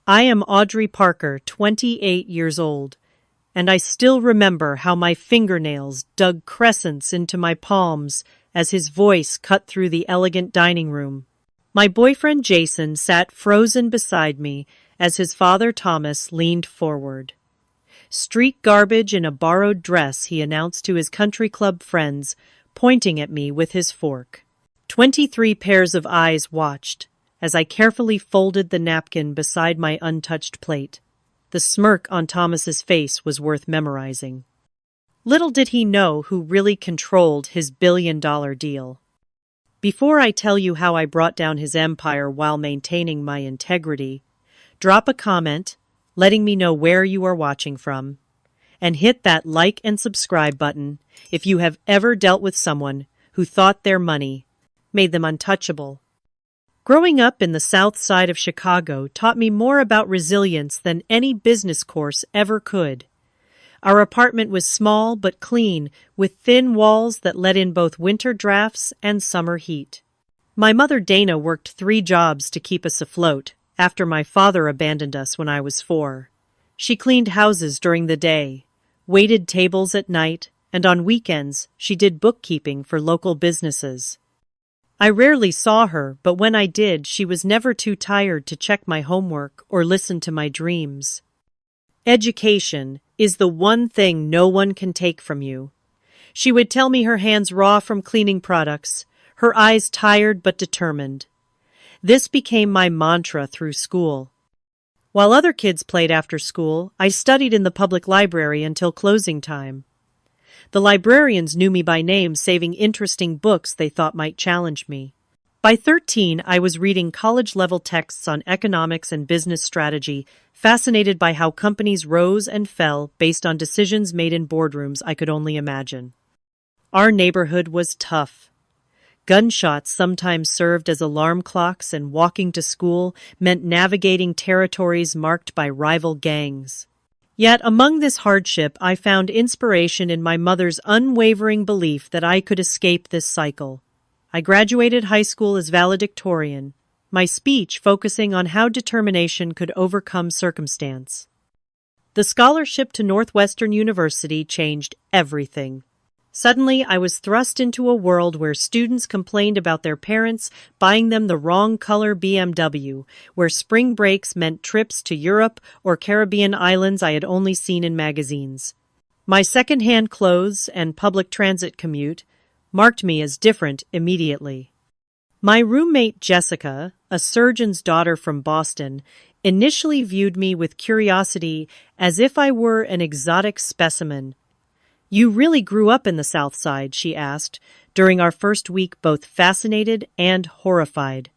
I am Audrey Parker, 28 years old, and I still remember how my fingernails dug crescents into my palms as his voice cut through the elegant dining room. My boyfriend Jason sat frozen beside me as his father Thomas leaned forward. "Street garbage in a borrowed dress," he announced to his country club friends, pointing at me with his fork. 23 pairs of eyes watched as I carefully folded the napkin beside my untouched plate. The smirk on Thomas's face was worth memorizing. Little did he know who really controlled his billion-dollar deal. Before I tell you how I brought down his empire while maintaining my integrity, drop a comment letting me know where you are watching from, and hit that like and subscribe button if you have ever dealt with someone who thought their money made them untouchable. Growing up in the South Side of Chicago taught me more about resilience than any business course ever could. Our apartment was small but clean, with thin walls that let in both winter drafts and summer heat. My mother Dana worked 3 jobs to keep us afloat after my father abandoned us when I was 4. She cleaned houses during the day, waited tables at night, and on weekends she did bookkeeping for local businesses. I rarely saw her, but when I did, she was never too tired to check my homework or listen to my dreams. Education is the one thing no one can take from you. She would tell me, her hands raw from cleaning products, her eyes tired but determined. This became my mantra through school. While other kids played after school, I studied in the public library until closing time. The librarians knew me by name, saving interesting books they thought might challenge me. By 13, I was reading college-level texts on economics and business strategy, fascinated by how companies rose and fell based on decisions made in boardrooms I could only imagine. Our neighborhood was tough. Gunshots sometimes served as alarm clocks, and walking to school meant navigating territories marked by rival gangs. Yet among this hardship, I found inspiration in my mother's unwavering belief that I could escape this cycle. I graduated high school as valedictorian, my speech focusing on how determination could overcome circumstance. The scholarship to Northwestern University changed everything. Suddenly, I was thrust into a world where students complained about their parents buying them the wrong color BMW, where spring breaks meant trips to Europe or Caribbean islands I had only seen in magazines. My second-hand clothes and public transit commute marked me as different immediately. My roommate Jessica, a surgeon's daughter from Boston, initially viewed me with curiosity, as if I were an exotic specimen. "You really grew up in the South Side?" she asked, during our first week, both fascinated and horrified.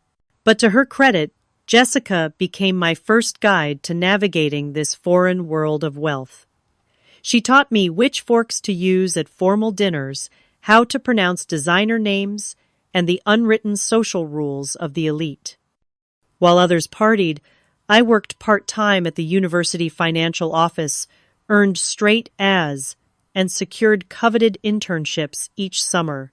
But to her credit, Jessica became my first guide to navigating this foreign world of wealth. She taught me which forks to use at formal dinners, how to pronounce designer names, and the unwritten social rules of the elite. While others partied, I worked part-time at the university financial office, earned straight A's, and secured coveted internships each summer.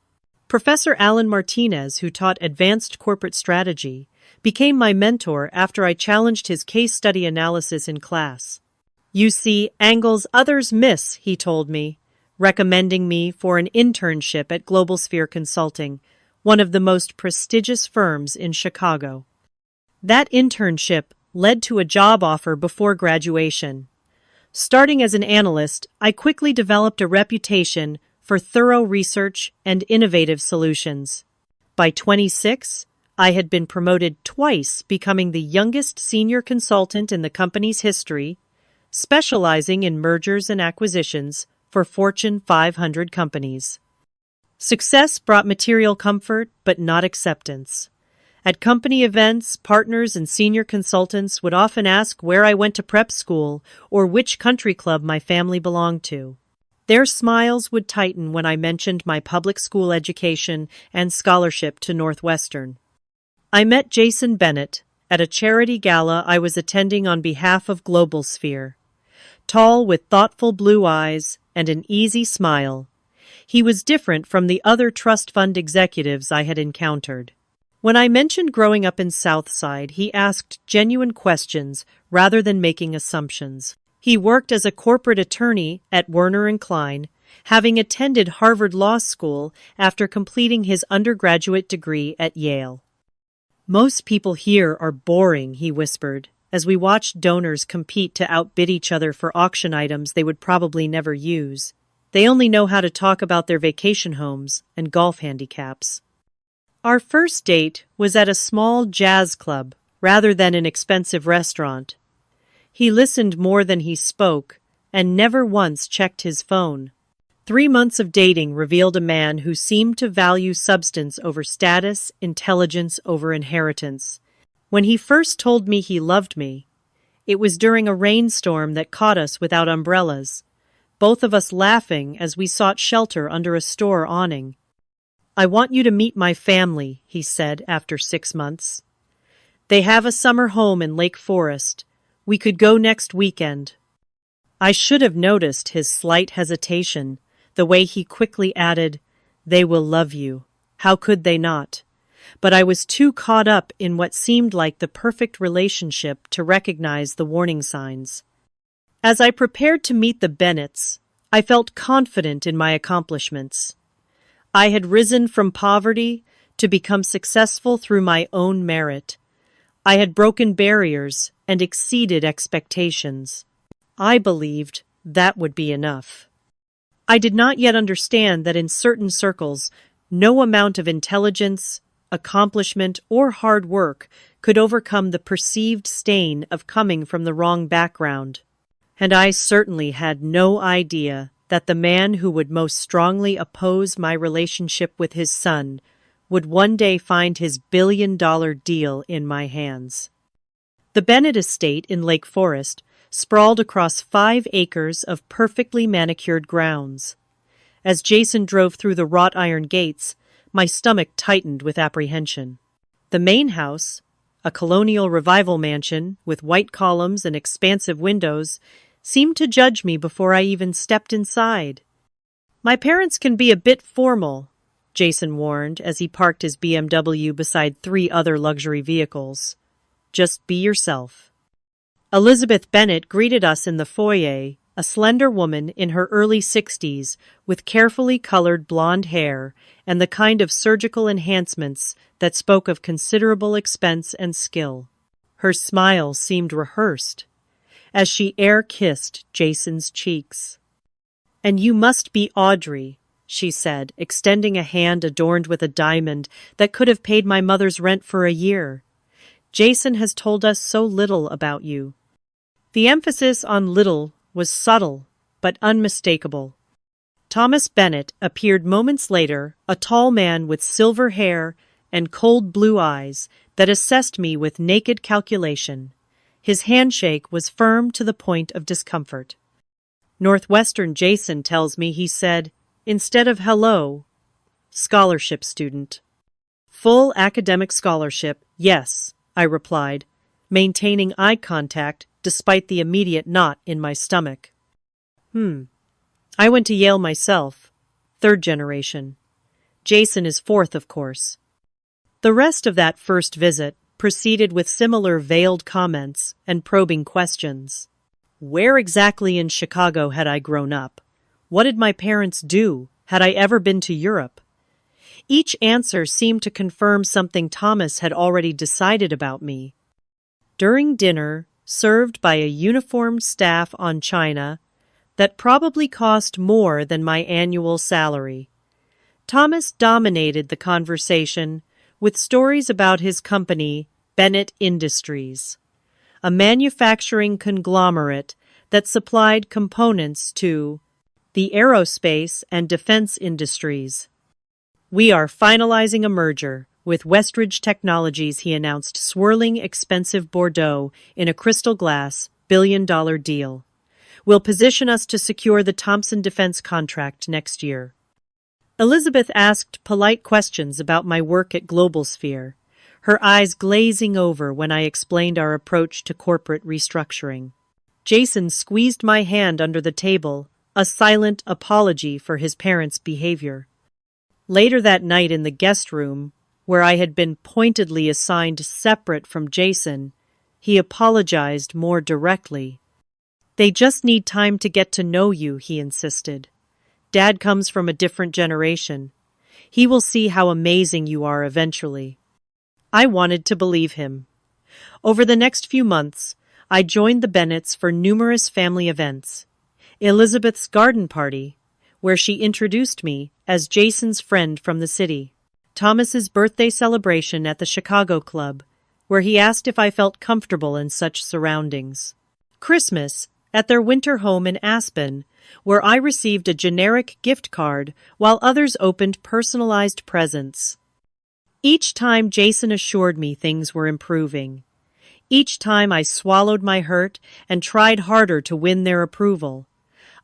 Professor Alan Martinez, who taught advanced corporate strategy, became my mentor after I challenged his case study analysis in class. "You see angles others miss," he told me, recommending me for an internship at Global Sphere Consulting, one of the most prestigious firms in Chicago. That internship led to a job offer before graduation. Starting as an analyst, I quickly developed a reputation for thorough research and innovative solutions. By 26, I had been promoted twice, becoming the youngest senior consultant in the company's history, specializing in mergers and acquisitions for Fortune 500 companies. Success brought material comfort, but not acceptance. At company events, partners and senior consultants would often ask where I went to prep school or which country club my family belonged to. Their smiles would tighten when I mentioned my public school education and scholarship to Northwestern. I met Jason Bennett at a charity gala I was attending on behalf of Global Sphere. Tall, with thoughtful blue eyes and an easy smile, he was different from the other trust fund executives I had encountered. When I mentioned growing up in Southside, he asked genuine questions rather than making assumptions. He worked as a corporate attorney at Werner and Klein, having attended Harvard Law School after completing his undergraduate degree at Yale. Most people here are boring, he whispered, as we watched donors compete to outbid each other for auction items they would probably never use. They only know how to talk about their vacation homes and golf handicaps. Our first date was at a small jazz club rather than an expensive restaurant. He listened more than he spoke and never once checked his phone. 3 months of dating revealed a man who seemed to value substance over status, intelligence over inheritance. When he first told me he loved me, it was during a rainstorm that caught us without umbrellas, both of us laughing as we sought shelter under a store awning. "I want you to meet my family," he said after 6 months. "They have a summer home in Lake Forest. We could go next weekend." I should have noticed his slight hesitation, the way he quickly added, "They will love you." How could they not? But I was too caught up in what seemed like the perfect relationship to recognize the warning signs. As I prepared to meet the Bennetts, I felt confident in my accomplishments. I had risen from poverty to become successful through my own merit. I had broken barriers and exceeded expectations. I believed that would be enough. I did not yet understand that in certain circles, no amount of intelligence, accomplishment, or hard work could overcome the perceived stain of coming from the wrong background. And I certainly had no idea that the man who would most strongly oppose my relationship with his son would one day find his billion-dollar deal in my hands. The Bennett estate in Lake Forest sprawled across 5 acres of perfectly manicured grounds. As Jason drove through the wrought iron gates, my stomach tightened with apprehension. The main house, a colonial revival mansion with white columns and expansive windows, seemed to judge me before I even stepped inside. "My parents can be a bit formal," Jason warned as he parked his BMW beside 3 other luxury vehicles. "Just be yourself." Elizabeth Bennett greeted us in the foyer, a slender woman in her early 60s with carefully colored blonde hair and the kind of surgical enhancements that spoke of considerable expense and skill. Her smile seemed rehearsed as she air-kissed Jason's cheeks. "And you must be Audrey," she said, extending a hand adorned with a diamond that could have paid my mother's rent for a year. "Jason has told us so little about you." The emphasis on little was subtle, but unmistakable. Thomas Bennett appeared moments later, a tall man with silver hair and cold blue eyes that assessed me with naked calculation. His handshake was firm to the point of discomfort. Northwestern Jason tells me he said, instead of hello, "Scholarship student." "Full academic scholarship, yes," I replied, maintaining eye contact despite the immediate knot in my stomach. I went to Yale myself, 3rd generation. Jason is 4th, of course. The rest of that first visit proceeded with similar veiled comments and probing questions. Where exactly in Chicago had I grown up? What did my parents do? Had I ever been to Europe? Each answer seemed to confirm something Thomas had already decided about me. During dinner, served by a uniformed staff on china that probably cost more than my annual salary, Thomas dominated the conversation with stories about his company, Bennett Industries, a manufacturing conglomerate that supplied components to the aerospace and defense industries. "We are finalizing a merger with Westridge Technologies," he announced, swirling expensive Bordeaux in a crystal glass, billion-dollar deal. "Will position us to secure the Thompson defense contract next year." Elizabeth asked polite questions about my work at Globalsphere, her eyes glazing over when I explained our approach to corporate restructuring. Jason squeezed my hand under the table, a silent apology for his parents' behavior. Later that night in the guest room, where I had been pointedly assigned separate from Jason, he apologized more directly. "They just need time to get to know you," he insisted. "Dad comes from a different generation. He will see how amazing you are eventually." I wanted to believe him. Over the next few months, I joined the Bennetts for numerous family events. Elizabeth's garden party, where she introduced me as Jason's friend from the city. Thomas's birthday celebration at the Chicago Club, where he asked if I felt comfortable in such surroundings. Christmas, at their winter home in Aspen, where I received a generic gift card while others opened personalized presents. Each time Jason assured me things were improving. Each time I swallowed my hurt and tried harder to win their approval.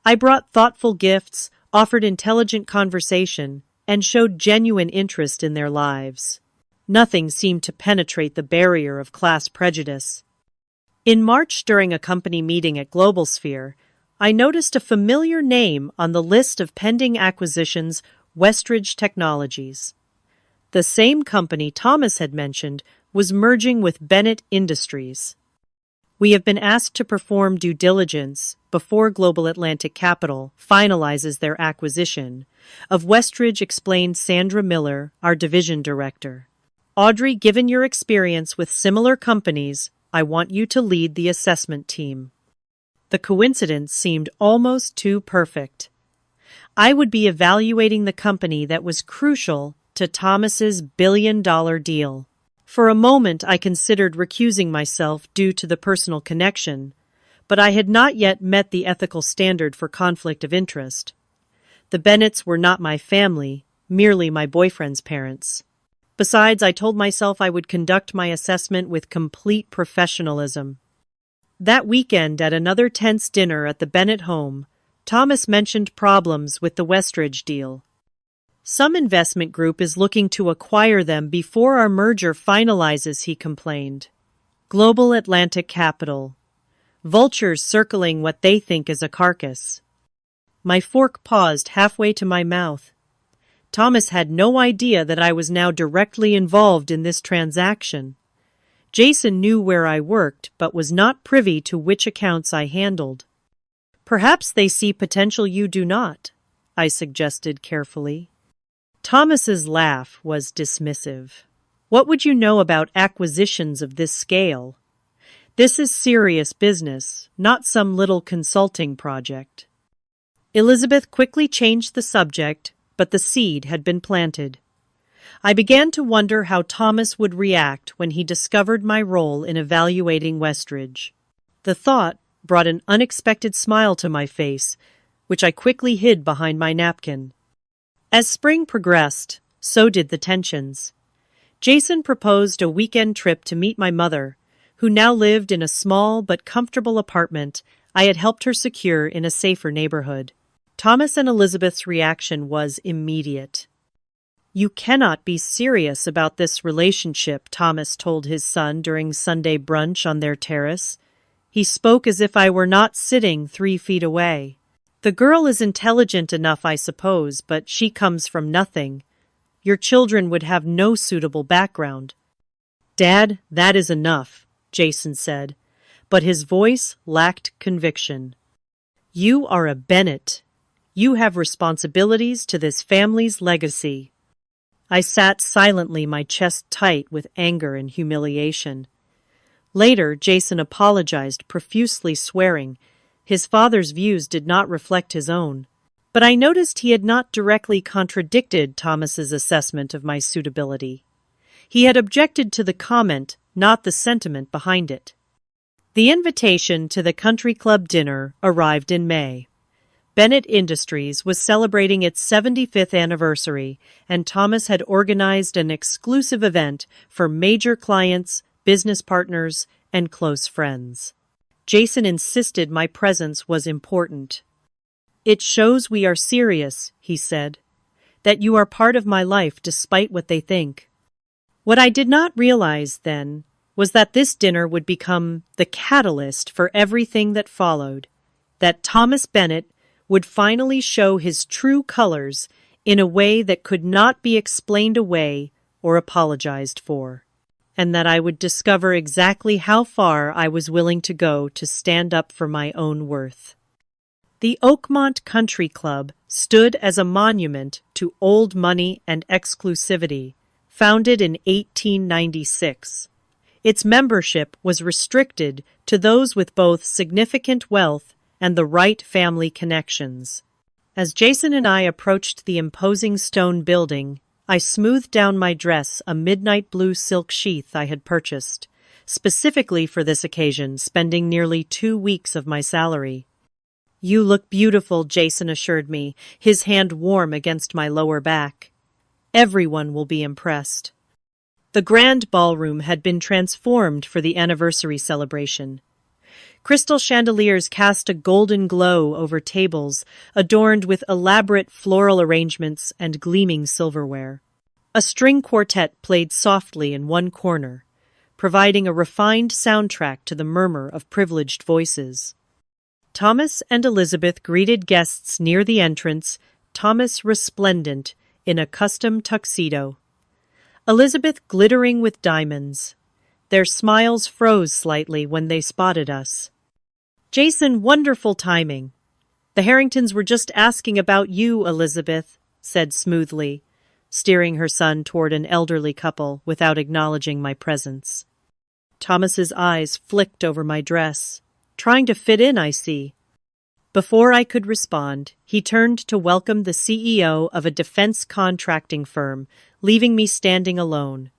I brought thoughtful gifts, offered intelligent conversation, and showed genuine interest in their lives. Nothing seemed to penetrate the barrier of class prejudice. In March, during a company meeting at Global Sphere, I noticed a familiar name on the list of pending acquisitions: Westridge Technologies. The same company Thomas had mentioned was merging with Bennett Industries. "We have been asked to perform due diligence before Global Atlantic Capital finalizes their acquisition of Westridge," explained Sandra Miller, our division director. "Audrey, given your experience with similar companies, I want you to lead the assessment team." The coincidence seemed almost too perfect. I would be evaluating the company that was crucial to Thomas's billion-dollar deal. For a moment I considered recusing myself due to the personal connection, but I had not yet met the ethical standard for conflict of interest. The Bennetts were not my family, merely my boyfriend's parents. Besides, I told myself I would conduct my assessment with complete professionalism. That weekend, at another tense dinner at the Bennett home, Thomas mentioned problems with the Westridge deal. "Some investment group is looking to acquire them before our merger finalizes," he complained. "Global Atlantic Capital. Vultures circling what they think is a carcass." My fork paused halfway to my mouth. Thomas had no idea that I was now directly involved in this transaction. Jason knew where I worked, but was not privy to which accounts I handled. "Perhaps they see potential you do not," I suggested carefully. Thomas's laugh was dismissive. "What would you know about acquisitions of this scale? This is serious business, not some little consulting project." Elizabeth quickly changed the subject, but the seed had been planted. I began to wonder how Thomas would react when he discovered my role in evaluating Westridge. The thought brought an unexpected smile to my face, which I quickly hid behind my napkin. As spring progressed, so did the tensions. Jason proposed a weekend trip to meet my mother, who now lived in a small but comfortable apartment I had helped her secure in a safer neighborhood. Thomas and Elizabeth's reaction was immediate. "You cannot be serious about this relationship," Thomas told his son during Sunday brunch on their terrace. He spoke as if I were not sitting 3 feet away. "The girl is intelligent enough, I suppose, but she comes from nothing. Your children would have no suitable background." "Dad, that is enough," Jason said, but his voice lacked conviction. "You are a Bennett. You have responsibilities to this family's legacy." I sat silently, my chest tight with anger and humiliation. Later, Jason apologized, profusely swearing his father's views did not reflect his own. But I noticed he had not directly contradicted Thomas's assessment of my suitability. He had objected to the comment, not the sentiment behind it. The invitation to the country club dinner arrived in May. Bennett Industries was celebrating its 75th anniversary, and Thomas had organized an exclusive event for major clients, business partners, and close friends. Jason insisted my presence was important. "It shows we are serious," he said, "that you are part of my life despite what they think." What I did not realize then was that this dinner would become the catalyst for everything that followed, that Thomas Bennett would finally show his true colors in a way that could not be explained away or apologized for, and that I would discover exactly how far I was willing to go to stand up for my own worth. The Oakmont Country Club stood as a monument to old money and exclusivity, founded in 1896. Its membership was restricted to those with both significant wealth and the right family connections. As Jason and I approached the imposing stone building, I smoothed down my dress, a midnight blue silk sheath I had purchased, specifically for this occasion, spending nearly 2 weeks of my salary. "You look beautiful," Jason assured me, his hand warm against my lower back. "Everyone will be impressed." The grand ballroom had been transformed for the anniversary celebration. Crystal chandeliers cast a golden glow over tables adorned with elaborate floral arrangements and gleaming silverware. A string quartet played softly in one corner, providing a refined soundtrack to the murmur of privileged voices. Thomas and Elizabeth greeted guests near the entrance, Thomas resplendent in a custom tuxedo, Elizabeth glittering with diamonds. Their smiles froze slightly when they spotted us. "Jason, wonderful timing. The Harringtons were just asking about you," Elizabeth said smoothly, steering her son toward an elderly couple without acknowledging my presence. Thomas's eyes flicked over my dress. "Trying to fit in, I see." Before I could respond, he turned to welcome the CEO of a defense contracting firm, leaving me standing alone.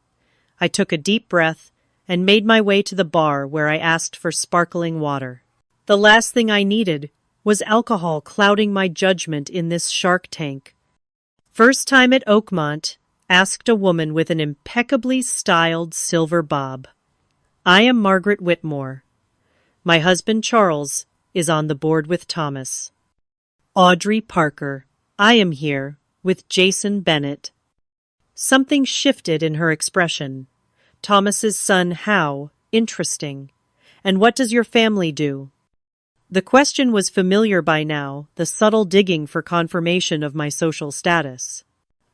I took a deep breath and made my way to the bar where I asked for sparkling water. The last thing I needed was alcohol clouding my judgment in this Shark Tank. "First time at Oakmont?" asked a woman with an impeccably styled silver bob. "I am Margaret Whitmore. My husband Charles is on the board with Thomas." "Audrey Parker. I am here with Jason Bennett." Something shifted in her expression. "Thomas's son, how? Interesting. And what does your family do?" The question was familiar by now, the subtle digging for confirmation of my social status.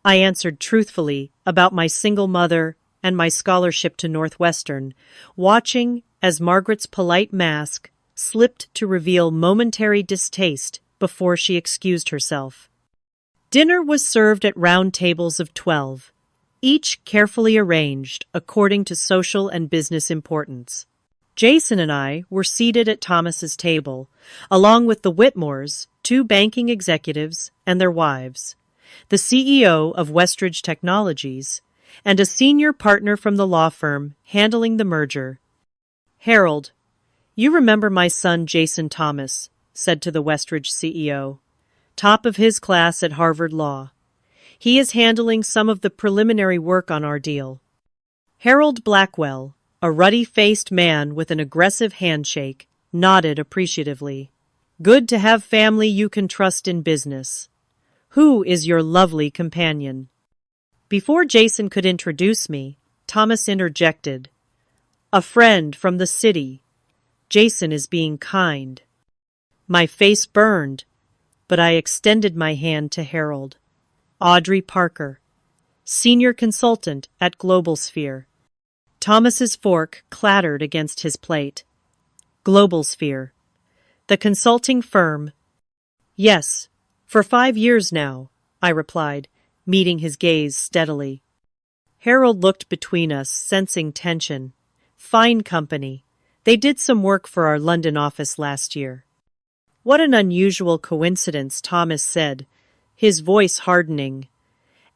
I answered truthfully about my single mother and my scholarship to Northwestern, watching as Margaret's polite mask slipped to reveal momentary distaste before she excused herself. Dinner was served at round tables of 12, each carefully arranged according to social and business importance. Jason and I were seated at Thomas's table, along with the Whitmores, 2 banking executives and their wives, the CEO of Westridge Technologies, and a senior partner from the law firm handling the merger. "Harold, you remember my son Jason Thomas," said to the Westridge CEO. "Top of his class at Harvard Law. He is handling some of the preliminary work on our deal." Harold Blackwell, a ruddy-faced man with an aggressive handshake, nodded appreciatively. "Good to have family you can trust in business. Who is your lovely companion?" Before Jason could introduce me, Thomas interjected. "A friend from the city. Jason is being kind." My face burned, but I extended my hand to Harold. "Audrey Parker, senior consultant at Global Sphere." Thomas's fork clattered against his plate. "Global Sphere. The consulting firm." "Yes, for 5 years now," I replied, meeting his gaze steadily. Harold looked between us, sensing tension. "Fine company. They did some work for our London office last year." "What an unusual coincidence," Thomas said, his voice hardening.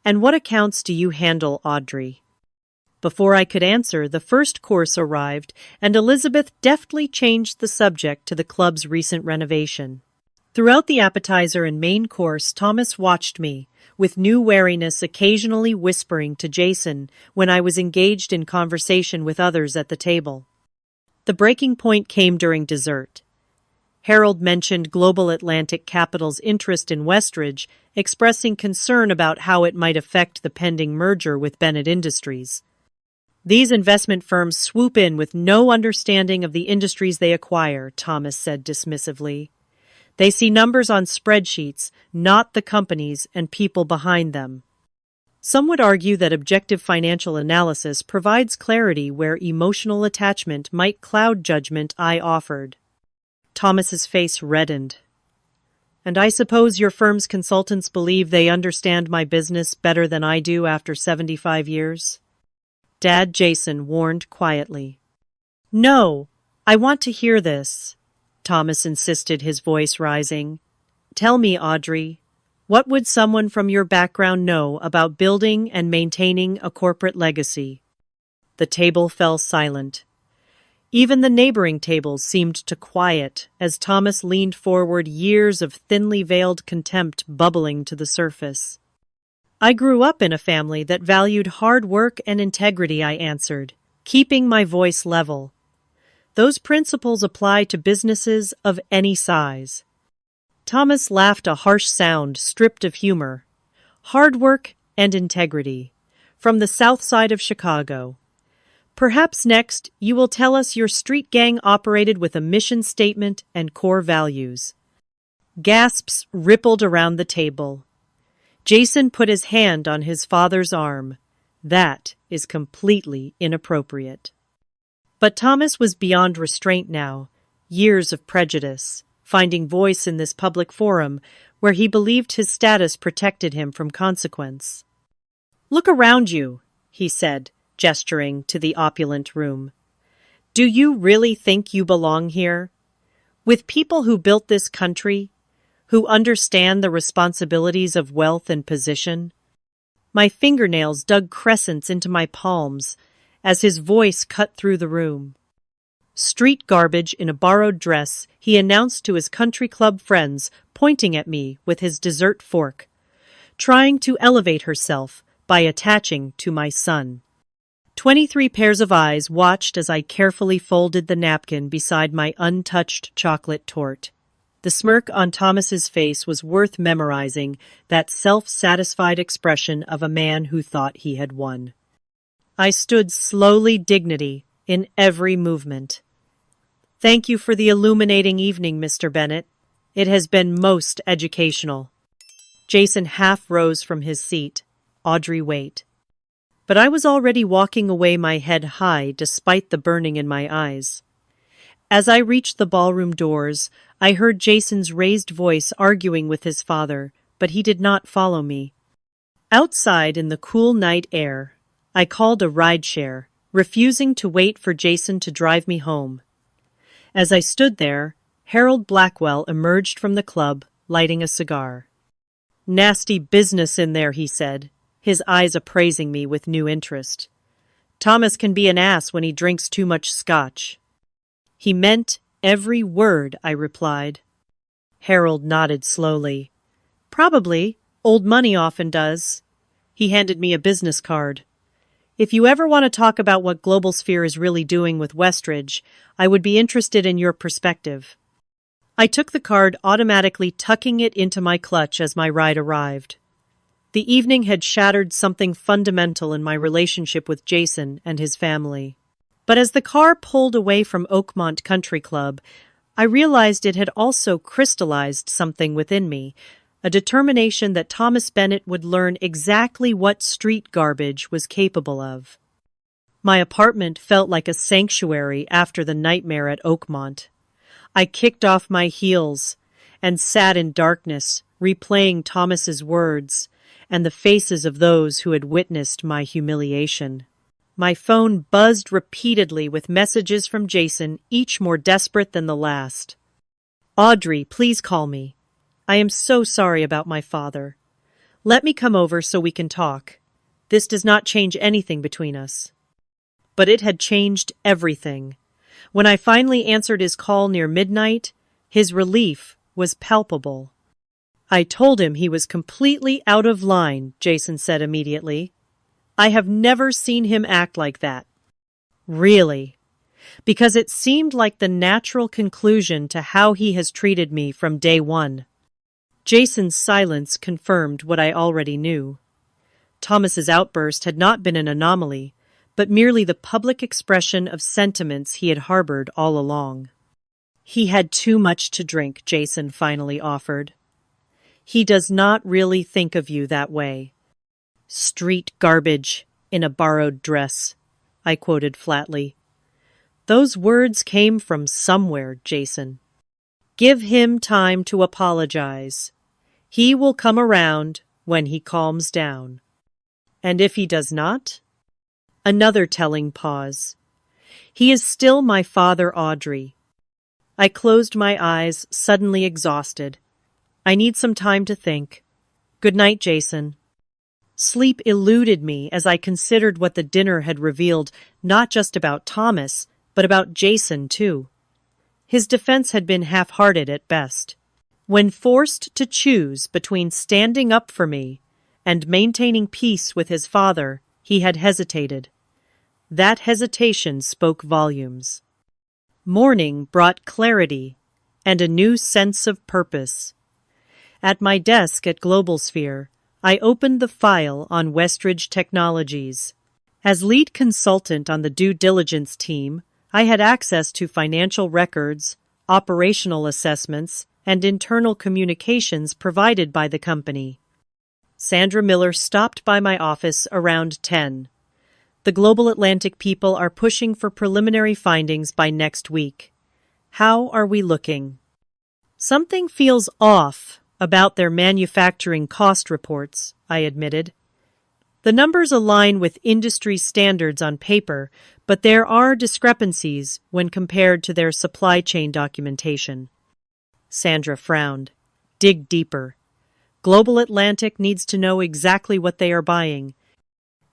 "And what accounts do you handle, Audrey?" Before I could answer, the first course arrived, and Elizabeth deftly changed the subject to the club's recent renovation. Throughout the appetizer and main course, Thomas watched me, with new wariness, occasionally whispering to Jason when I was engaged in conversation with others at the table. The breaking point came during dessert. Harold mentioned Global Atlantic Capital's interest in Westridge, expressing concern about how it might affect the pending merger with Bennett Industries. "These investment firms swoop in with no understanding of the industries they acquire," Thomas said dismissively. "They see numbers on spreadsheets, not the companies and people behind them." Some would argue that objective financial analysis provides clarity where emotional attachment might cloud judgment, I offered. Thomas's face reddened. And I suppose your firm's consultants believe they understand my business better than I do after 75 years? Dad Jason warned quietly. No, I want to hear this, Thomas insisted, his voice rising. Tell me, Audrey, what would someone from your background know about building and maintaining a corporate legacy? The table fell silent. Even the neighboring tables seemed to quiet as Thomas leaned forward, years of thinly veiled contempt bubbling to the surface. I grew up in a family that valued hard work and integrity, I answered, keeping my voice level. Those principles apply to businesses of any size. Thomas laughed, a harsh sound stripped of humor. Hard work and integrity. From the south side of Chicago. Perhaps next you will tell us your street gang operated with a mission statement and core values. Gasps rippled around the table. Jason put his hand on his father's arm. That is completely inappropriate. But Thomas was beyond restraint now. Years of prejudice, finding voice in this public forum where he believed his status protected him from consequence. Look around you, he said, gesturing to the opulent room. Do you really think you belong here? With people who built this country, who understand the responsibilities of wealth and position? My fingernails dug crescents into my palms as his voice cut through the room. Street garbage in a borrowed dress, he announced to his country club friends, pointing at me with his dessert fork, trying to elevate herself by attaching to my son. 23 pairs of eyes watched as I carefully folded the napkin beside my untouched chocolate torte. The smirk on Thomas's face was worth memorizing, that self-satisfied expression of a man who thought he had won. I stood slowly, dignity in every movement. Thank you for the illuminating evening, Mr. Bennett. It has been most educational. Jason half rose from his seat. Audrey, wait. But I was already walking away, my head high despite the burning in my eyes. As I reached the ballroom doors, I heard Jason's raised voice arguing with his father, but he did not follow me. Outside in the cool night air, I called a rideshare, refusing to wait for Jason to drive me home. As I stood there, Harold Blackwell emerged from the club, lighting a cigar. Nasty business in there, he said, his eyes appraising me with new interest. Thomas can be an ass when he drinks too much scotch. He meant every word, I replied. Harold nodded slowly. Probably. Old money often does. He handed me a business card. If you ever want to talk about what Global Sphere is really doing with Westridge, I would be interested in your perspective. I took the card, automatically tucking it into my clutch as my ride arrived. The evening had shattered something fundamental in my relationship with Jason and his family. But as the car pulled away from Oakmont Country Club, I realized it had also crystallized something within me, a determination that Thomas Bennett would learn exactly what street garbage was capable of. My apartment felt like a sanctuary after the nightmare at Oakmont. I kicked off my heels and sat in darkness, replaying Thomas's words and the faces of those who had witnessed my humiliation. My phone buzzed repeatedly with messages from Jason, each more desperate than the last. Audrey, please call me. I am so sorry about my father. Let me come over so we can talk. This does not change anything between us. But it had changed everything. When I finally answered his call near midnight, his relief was palpable. I told him he was completely out of line, Jason said immediately. I have never seen him act like that. Really? Because it seemed like the natural conclusion to how he has treated me from day one. Jason's silence confirmed what I already knew. Thomas's outburst had not been an anomaly, but merely the public expression of sentiments he had harbored all along. He had too much to drink, Jason finally offered. He does not really think of you that way. "Street garbage in a borrowed dress," I quoted flatly. "Those words came from somewhere, Jason. Give him time to apologize. He will come around when he calms down." "And if he does not?" Another telling pause. "He is still my father, Audrey." I closed my eyes, suddenly exhausted. "I need some time to think. Good night, Jason." Sleep eluded me as I considered what the dinner had revealed, not just about Thomas, but about Jason, too. His defense had been half-hearted at best. When forced to choose between standing up for me and maintaining peace with his father, he had hesitated. That hesitation spoke volumes. Morning brought clarity and a new sense of purpose. At my desk at Globalsphere, I opened the file on Westridge Technologies. As lead consultant on the due diligence team, I had access to financial records, operational assessments, and internal communications provided by the company. Sandra Miller stopped by my office around 10. "The Global Atlantic people are pushing for preliminary findings by next week. How are we looking?" "Something feels off about their manufacturing cost reports," I admitted. "The numbers align with industry standards on paper, but there are discrepancies when compared to their supply chain documentation." Sandra frowned. "Dig deeper. Global Atlantic needs to know exactly what they are buying."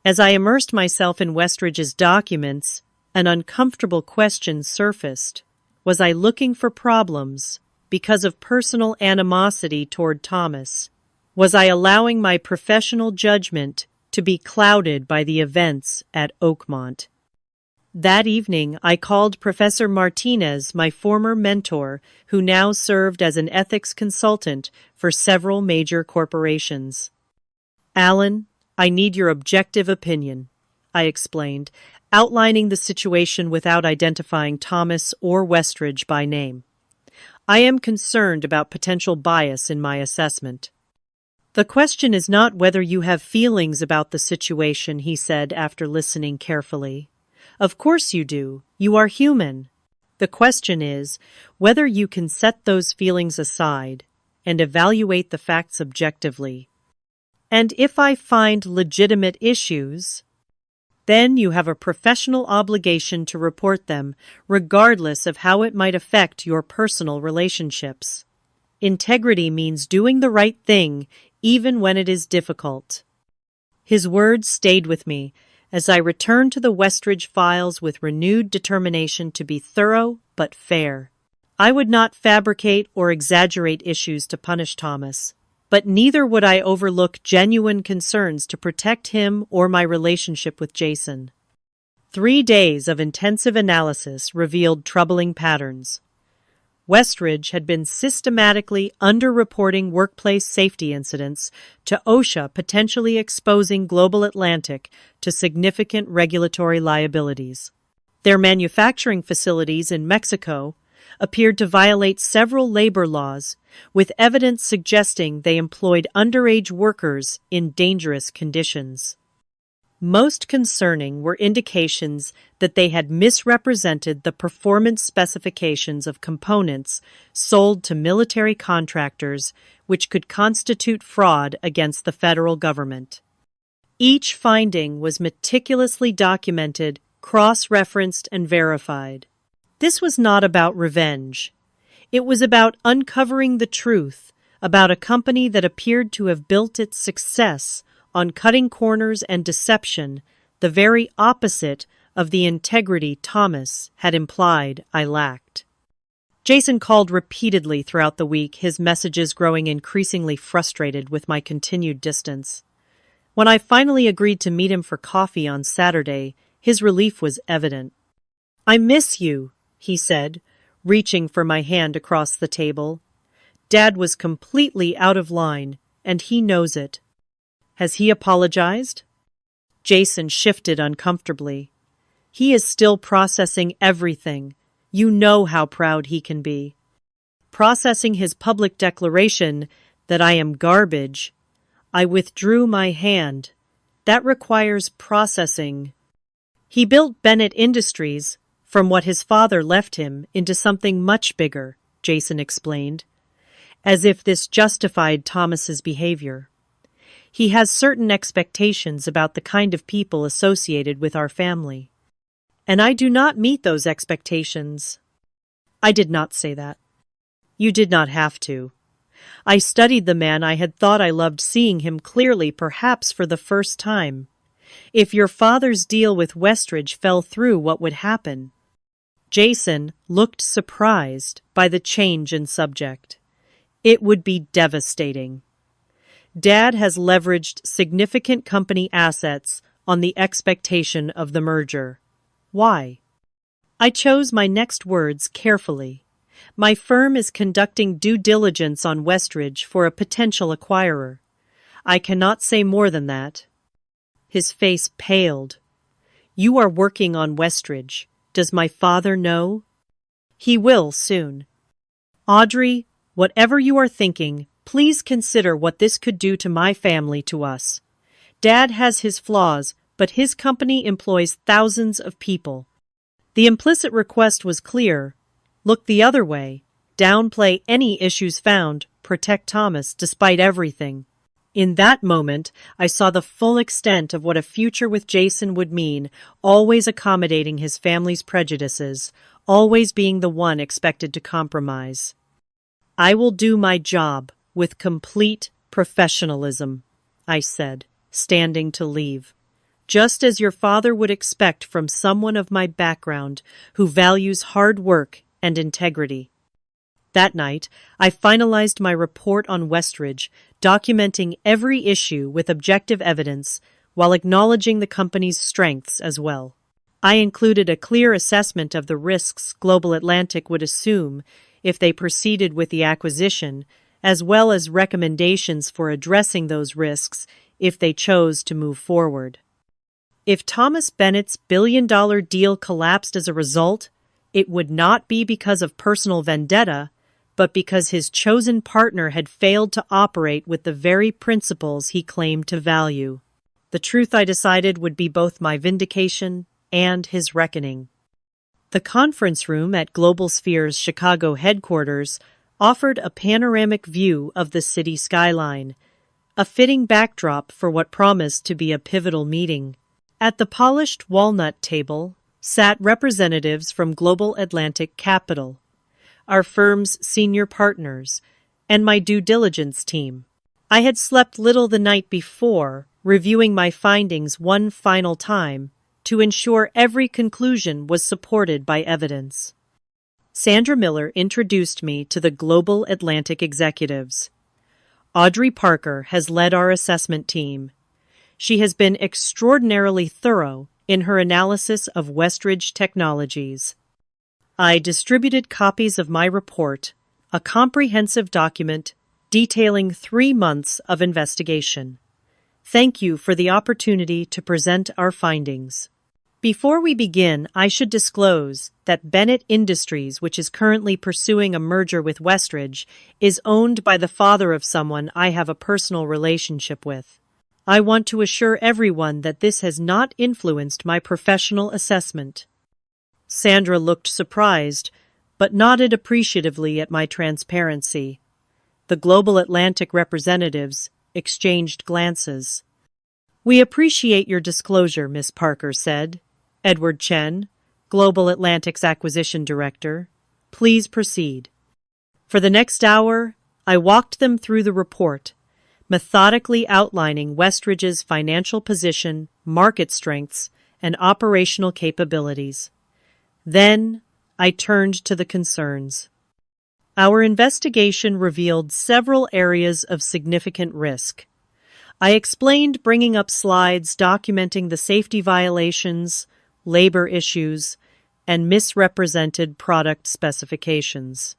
As I immersed myself in Westridge's documents, an uncomfortable question surfaced. Was I looking for problems because of personal animosity toward Thomas? Was I allowing my professional judgment to be clouded by the events at Oakmont? That evening, I called Professor Martinez, my former mentor, who now served as an ethics consultant for several major corporations. "Alan, I need your objective opinion," I explained, outlining the situation without identifying Thomas or Westridge by name. "I am concerned about potential bias in my assessment." "The question is not whether you have feelings about the situation," he said after listening carefully. "Of course you do. You are human. The question is whether you can set those feelings aside and evaluate the facts objectively. And if I find legitimate issues, then you have a professional obligation to report them, regardless of how it might affect your personal relationships. Integrity means doing the right thing, even when it is difficult." His words stayed with me as I returned to the Westridge files with renewed determination to be thorough but fair. I would not fabricate or exaggerate issues to punish Thomas, but neither would I overlook genuine concerns to protect him or my relationship with Jason. 3 days of intensive analysis revealed troubling patterns. Westridge had been systematically underreporting workplace safety incidents to OSHA, potentially exposing Global Atlantic to significant regulatory liabilities. Their manufacturing facilities in Mexico appeared to violate several labor laws, with evidence suggesting they employed underage workers in dangerous conditions. Most concerning were indications that they had misrepresented the performance specifications of components sold to military contractors, which could constitute fraud against the federal government. Each finding was meticulously documented, cross-referenced, and verified. This was not about revenge. It was about uncovering the truth about a company that appeared to have built its success on cutting corners and deception, the very opposite of the integrity Thomas had implied I lacked. Jason called repeatedly throughout the week, his messages growing increasingly frustrated with my continued distance. When I finally agreed to meet him for coffee on Saturday, his relief was evident. "I miss you," he said, reaching for my hand across the table. "Dad was completely out of line, and he knows it." "Has he apologized?" Jason shifted uncomfortably. "He is still processing everything. You know how proud he can be." Processing his public declaration that I am garbage, I withdrew my hand, That requires processing. He built Bennett Industries from what his father left him into something much bigger, Jason explained, as if this justified Thomas's behavior. He has certain expectations about the kind of people associated with our family. And I do not meet those expectations. I did not say that. You did not have to. I studied the man. I had thought I loved seeing him clearly, perhaps for the first time. If your father's deal with Westridge fell through, what would happen? Jason looked surprised by the change in subject. It would be devastating. Dad has leveraged significant company assets on the expectation of the merger. Why? I chose my next words carefully. My firm is conducting due diligence on Westridge for a potential acquirer. I cannot say more than that. His face paled. You are working on Westridge. Does my father know? He will soon. Audrey, whatever you are thinking, please consider what this could do to my family, to us. Dad has his flaws, but his company employs thousands of people. The implicit request was clear. Look the other way. Downplay any issues found. Protect Thomas despite everything. In that moment, I saw the full extent of what a future with Jason would mean, always accommodating his family's prejudices, always being the one expected to compromise. I will do my job with complete professionalism, I said, standing to leave. Just as your father would expect from someone of my background who values hard work and integrity. That night, I finalized my report on Westridge, documenting every issue with objective evidence while acknowledging the company's strengths as well. I included a clear assessment of the risks Global Atlantic would assume if they proceeded with the acquisition, as well as recommendations for addressing those risks if they chose to move forward. If Thomas Bennett's billion-dollar deal collapsed as a result, it would not be because of personal vendetta, but because his chosen partner had failed to operate with the very principles he claimed to value. The truth, I decided, would be both my vindication and his reckoning. The conference room at Global Sphere's Chicago headquarters offered a panoramic view of the city skyline, a fitting backdrop for what promised to be a pivotal meeting. At the polished walnut table sat representatives from Global Atlantic Capital, our firm's senior partners, and my due diligence team. I had slept little the night before, reviewing my findings one final time to ensure every conclusion was supported by evidence. Sandra Miller introduced me to the Global Atlantic executives. Audrey Parker has led our assessment team. She has been extraordinarily thorough in her analysis of Westridge Technologies. I distributed copies of my report, a comprehensive document detailing 3 months of investigation. Thank you for the opportunity to present our findings. Before we begin, I should disclose that Bennett Industries, which is currently pursuing a merger with Westridge, is owned by the father of someone I have a personal relationship with. I want to assure everyone that this has not influenced my professional assessment. Sandra looked surprised, but nodded appreciatively at my transparency. The Global Atlantic representatives exchanged glances. We appreciate your disclosure, Miss Parker said. Edward Chen, Global Atlantic's acquisition director. Please proceed. For the next hour, I walked them through the report, methodically outlining Westridge's financial position, market strengths, and operational capabilities. Then, I turned to the concerns. Our investigation revealed several areas of significant risk. I explained, bringing up slides documenting the safety violations, labor issues, and misrepresented product specifications.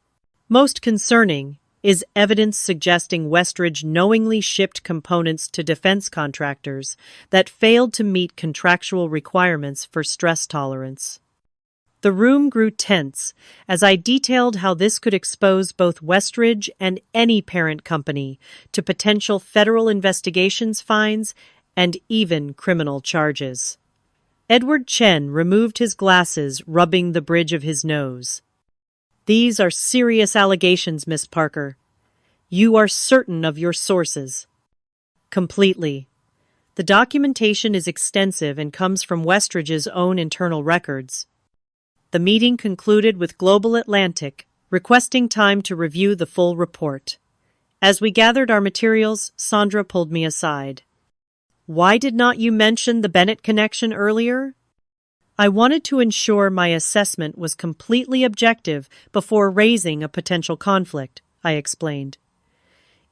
Most concerning is evidence suggesting Westridge knowingly shipped components to defense contractors that failed to meet contractual requirements for stress tolerance. The room grew tense as I detailed how this could expose both Westridge and any parent company to potential federal investigations, fines, and even criminal charges. Edward Chen removed his glasses, rubbing the bridge of his nose. These are serious allegations, Miss Parker. You are certain of your sources? Completely. The documentation is extensive and comes from Westridge's own internal records. The meeting concluded with Global Atlantic requesting time to review the full report. As we gathered our materials, Sandra pulled me aside. Why did not you mention the Bennett connection earlier? I wanted to ensure my assessment was completely objective before raising a potential conflict, I explained.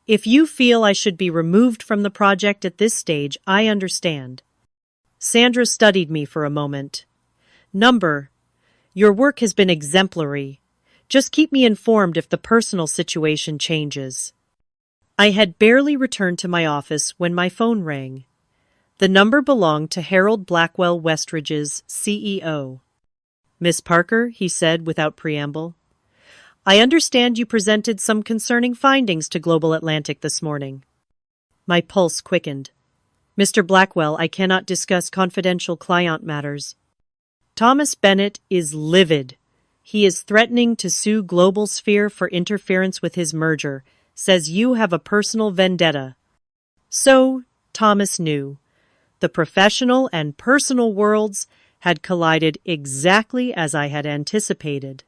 If you feel I should be removed from the project at this stage, I understand. Sandra studied me for a moment. Your work has been exemplary. Just keep me informed if the personal situation changes. I had barely returned to my office when my phone rang. The number belonged to Harold Blackwell Westridge's CEO. Miss Parker, he said without preamble. I understand you presented some concerning findings to Global Atlantic this morning. My pulse quickened. Mr. Blackwell, I cannot discuss confidential client matters. Thomas Bennett is livid. He is threatening to sue Global Sphere for interference with his merger, says you have a personal vendetta. So, Thomas knew. The professional and personal worlds had collided exactly as I had anticipated.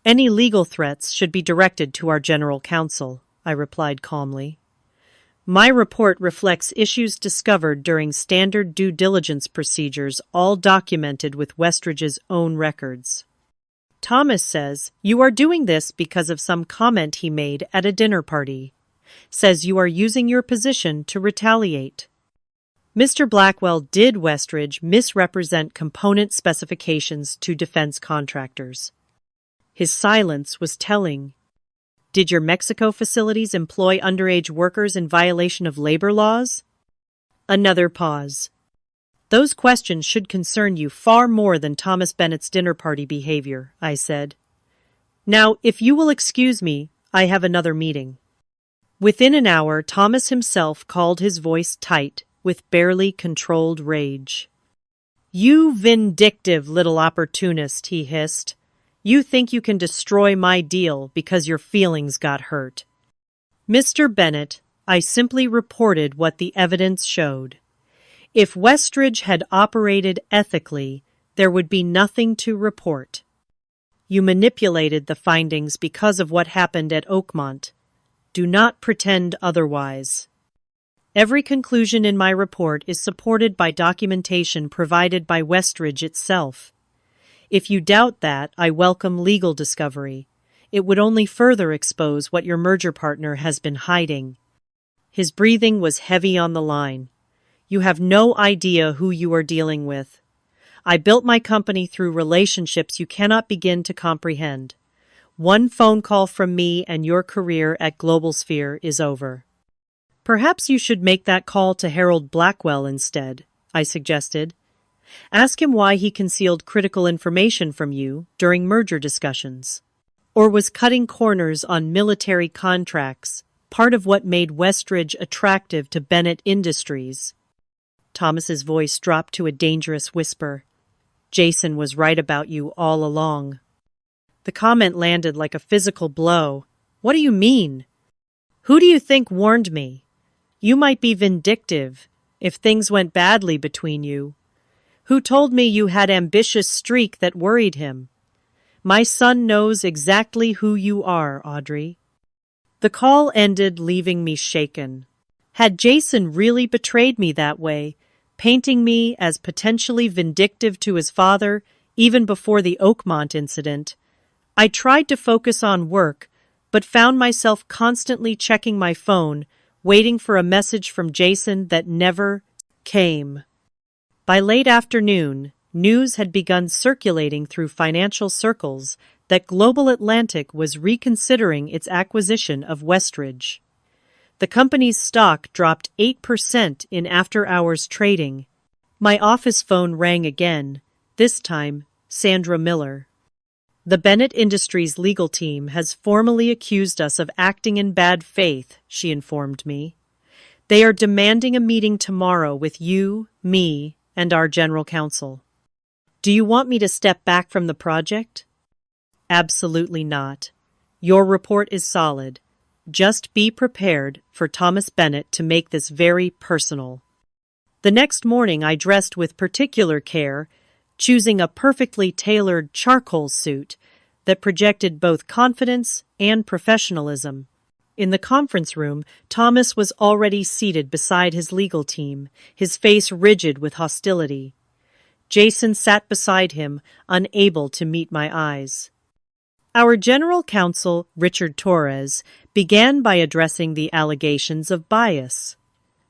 Any legal threats should be directed to our general counsel, I replied calmly. My report reflects issues discovered during standard due diligence procedures, all documented with Westridge's own records. Thomas says you are doing this because of some comment he made at a dinner party. Says you are using your position to retaliate. Mr. Blackwell, did Westridge misrepresent component specifications to defense contractors? His silence was telling. Did your Mexico facilities employ underage workers in violation of labor laws? Another pause. Those questions should concern you far more than Thomas Bennett's dinner party behavior, I said. Now, if you will excuse me, I have another meeting. Within an hour, Thomas himself called, his voice tight, with barely controlled rage. You vindictive little opportunist, he hissed. You think you can destroy my deal because your feelings got hurt. Mr. Bennett, I simply reported what the evidence showed. If Westridge had operated ethically, there would be nothing to report. You manipulated the findings because of what happened at Oakmont. Do not pretend otherwise. Every conclusion in my report is supported by documentation provided by Westridge itself. If you doubt that, I welcome legal discovery. It would only further expose what your merger partner has been hiding. His breathing was heavy on the line. You have no idea who you are dealing with. I built my company through relationships you cannot begin to comprehend. One phone call from me and your career at Global Sphere is over. Perhaps you should make that call to Harold Blackwell instead, I suggested. Ask him why he concealed critical information from you during merger discussions. Or was cutting corners on military contracts part of what made Westridge attractive to Bennett Industries? Thomas's voice dropped to a dangerous whisper. Jason was right about you all along. The comment landed like a physical blow. What do you mean? Who do you think warned me? You might be vindictive if things went badly between you. Who told me you had ambitious streak that worried him? My son knows exactly who you are, Audrey. The call ended, leaving me shaken. Had Jason really betrayed me that way, painting me as potentially vindictive to his father even before the Oakmont incident? I tried to focus on work, but found myself constantly checking my phone, waiting for a message from Jason that never came. By late afternoon, news had begun circulating through financial circles that Global Atlantic was reconsidering its acquisition of Westridge. The company's stock dropped 8% in after-hours trading. My office phone rang again, this time Sandra Miller. The Bennett Industries legal team has formally accused us of acting in bad faith, she informed me. They are demanding a meeting tomorrow with you, me, and our general counsel. Do you want me to step back from the project? Absolutely not. Your report is solid. Just be prepared for Thomas Bennett to make this very personal. The next morning I dressed with particular care, choosing a perfectly tailored charcoal suit that projected both confidence and professionalism. In the conference room, Thomas was already seated beside his legal team, his face rigid with hostility. Jason sat beside him, unable to meet my eyes. Our general counsel, Richard Torres, began by addressing the allegations of bias.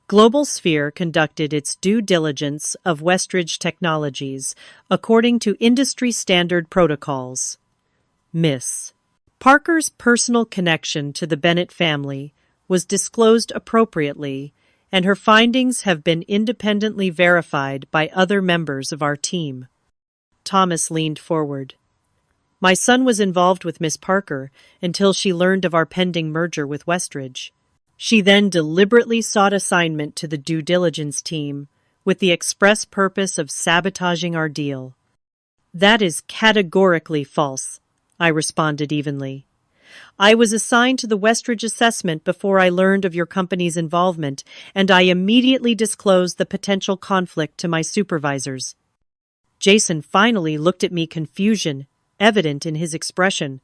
Global Sphere conducted its due diligence of Westridge Technologies according to industry standard protocols. Miss Parker's personal connection to the Bennett family was disclosed appropriately, and her findings have been independently verified by other members of our team. Thomas leaned forward. My son was involved with Miss Parker until she learned of our pending merger with Westridge. She then deliberately sought assignment to the due diligence team with the express purpose of sabotaging our deal. That is categorically false, I responded evenly. I was assigned to the Westridge assessment before I learned of your company's involvement, and I immediately disclosed the potential conflict to my supervisors. Jason finally looked at me, confusion evident in his expression.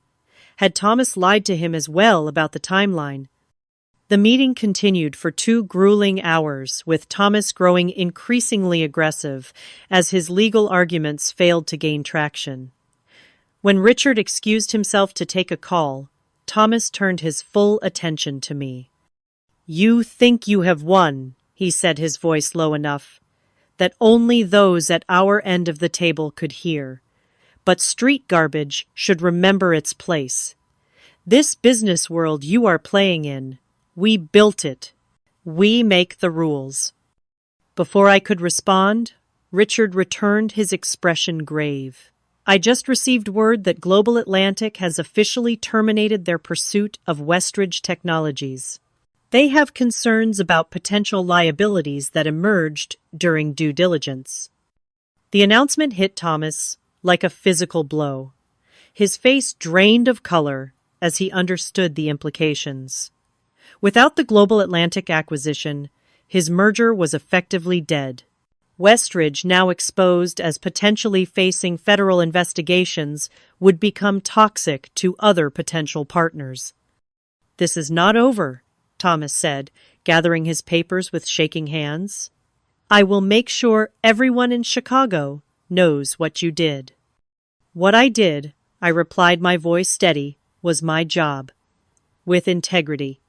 Had Thomas lied to him as well about the timeline? The meeting continued for 2 grueling hours, with Thomas growing increasingly aggressive as his legal arguments failed to gain traction. When Richard excused himself to take a call, Thomas turned his full attention to me. You think you have won, he said, his voice low enough that only those at our end of the table could hear. But street garbage should remember its place. This business world you are playing in, we built it. We make the rules. Before I could respond, Richard returned, his expression grave. I just received word that Global Atlantic has officially terminated their pursuit of Westridge Technologies. They have concerns about potential liabilities that emerged during due diligence. The announcement hit Thomas like a physical blow. His face drained of color as he understood the implications. Without the Global Atlantic acquisition, his merger was effectively dead. Westridge, now exposed as potentially facing federal investigations, would become toxic to other potential partners. This is not over, Thomas said, gathering his papers with shaking hands. I will make sure everyone in Chicago knows what you did. What I did, I replied, my voice steady, was my job. With integrity.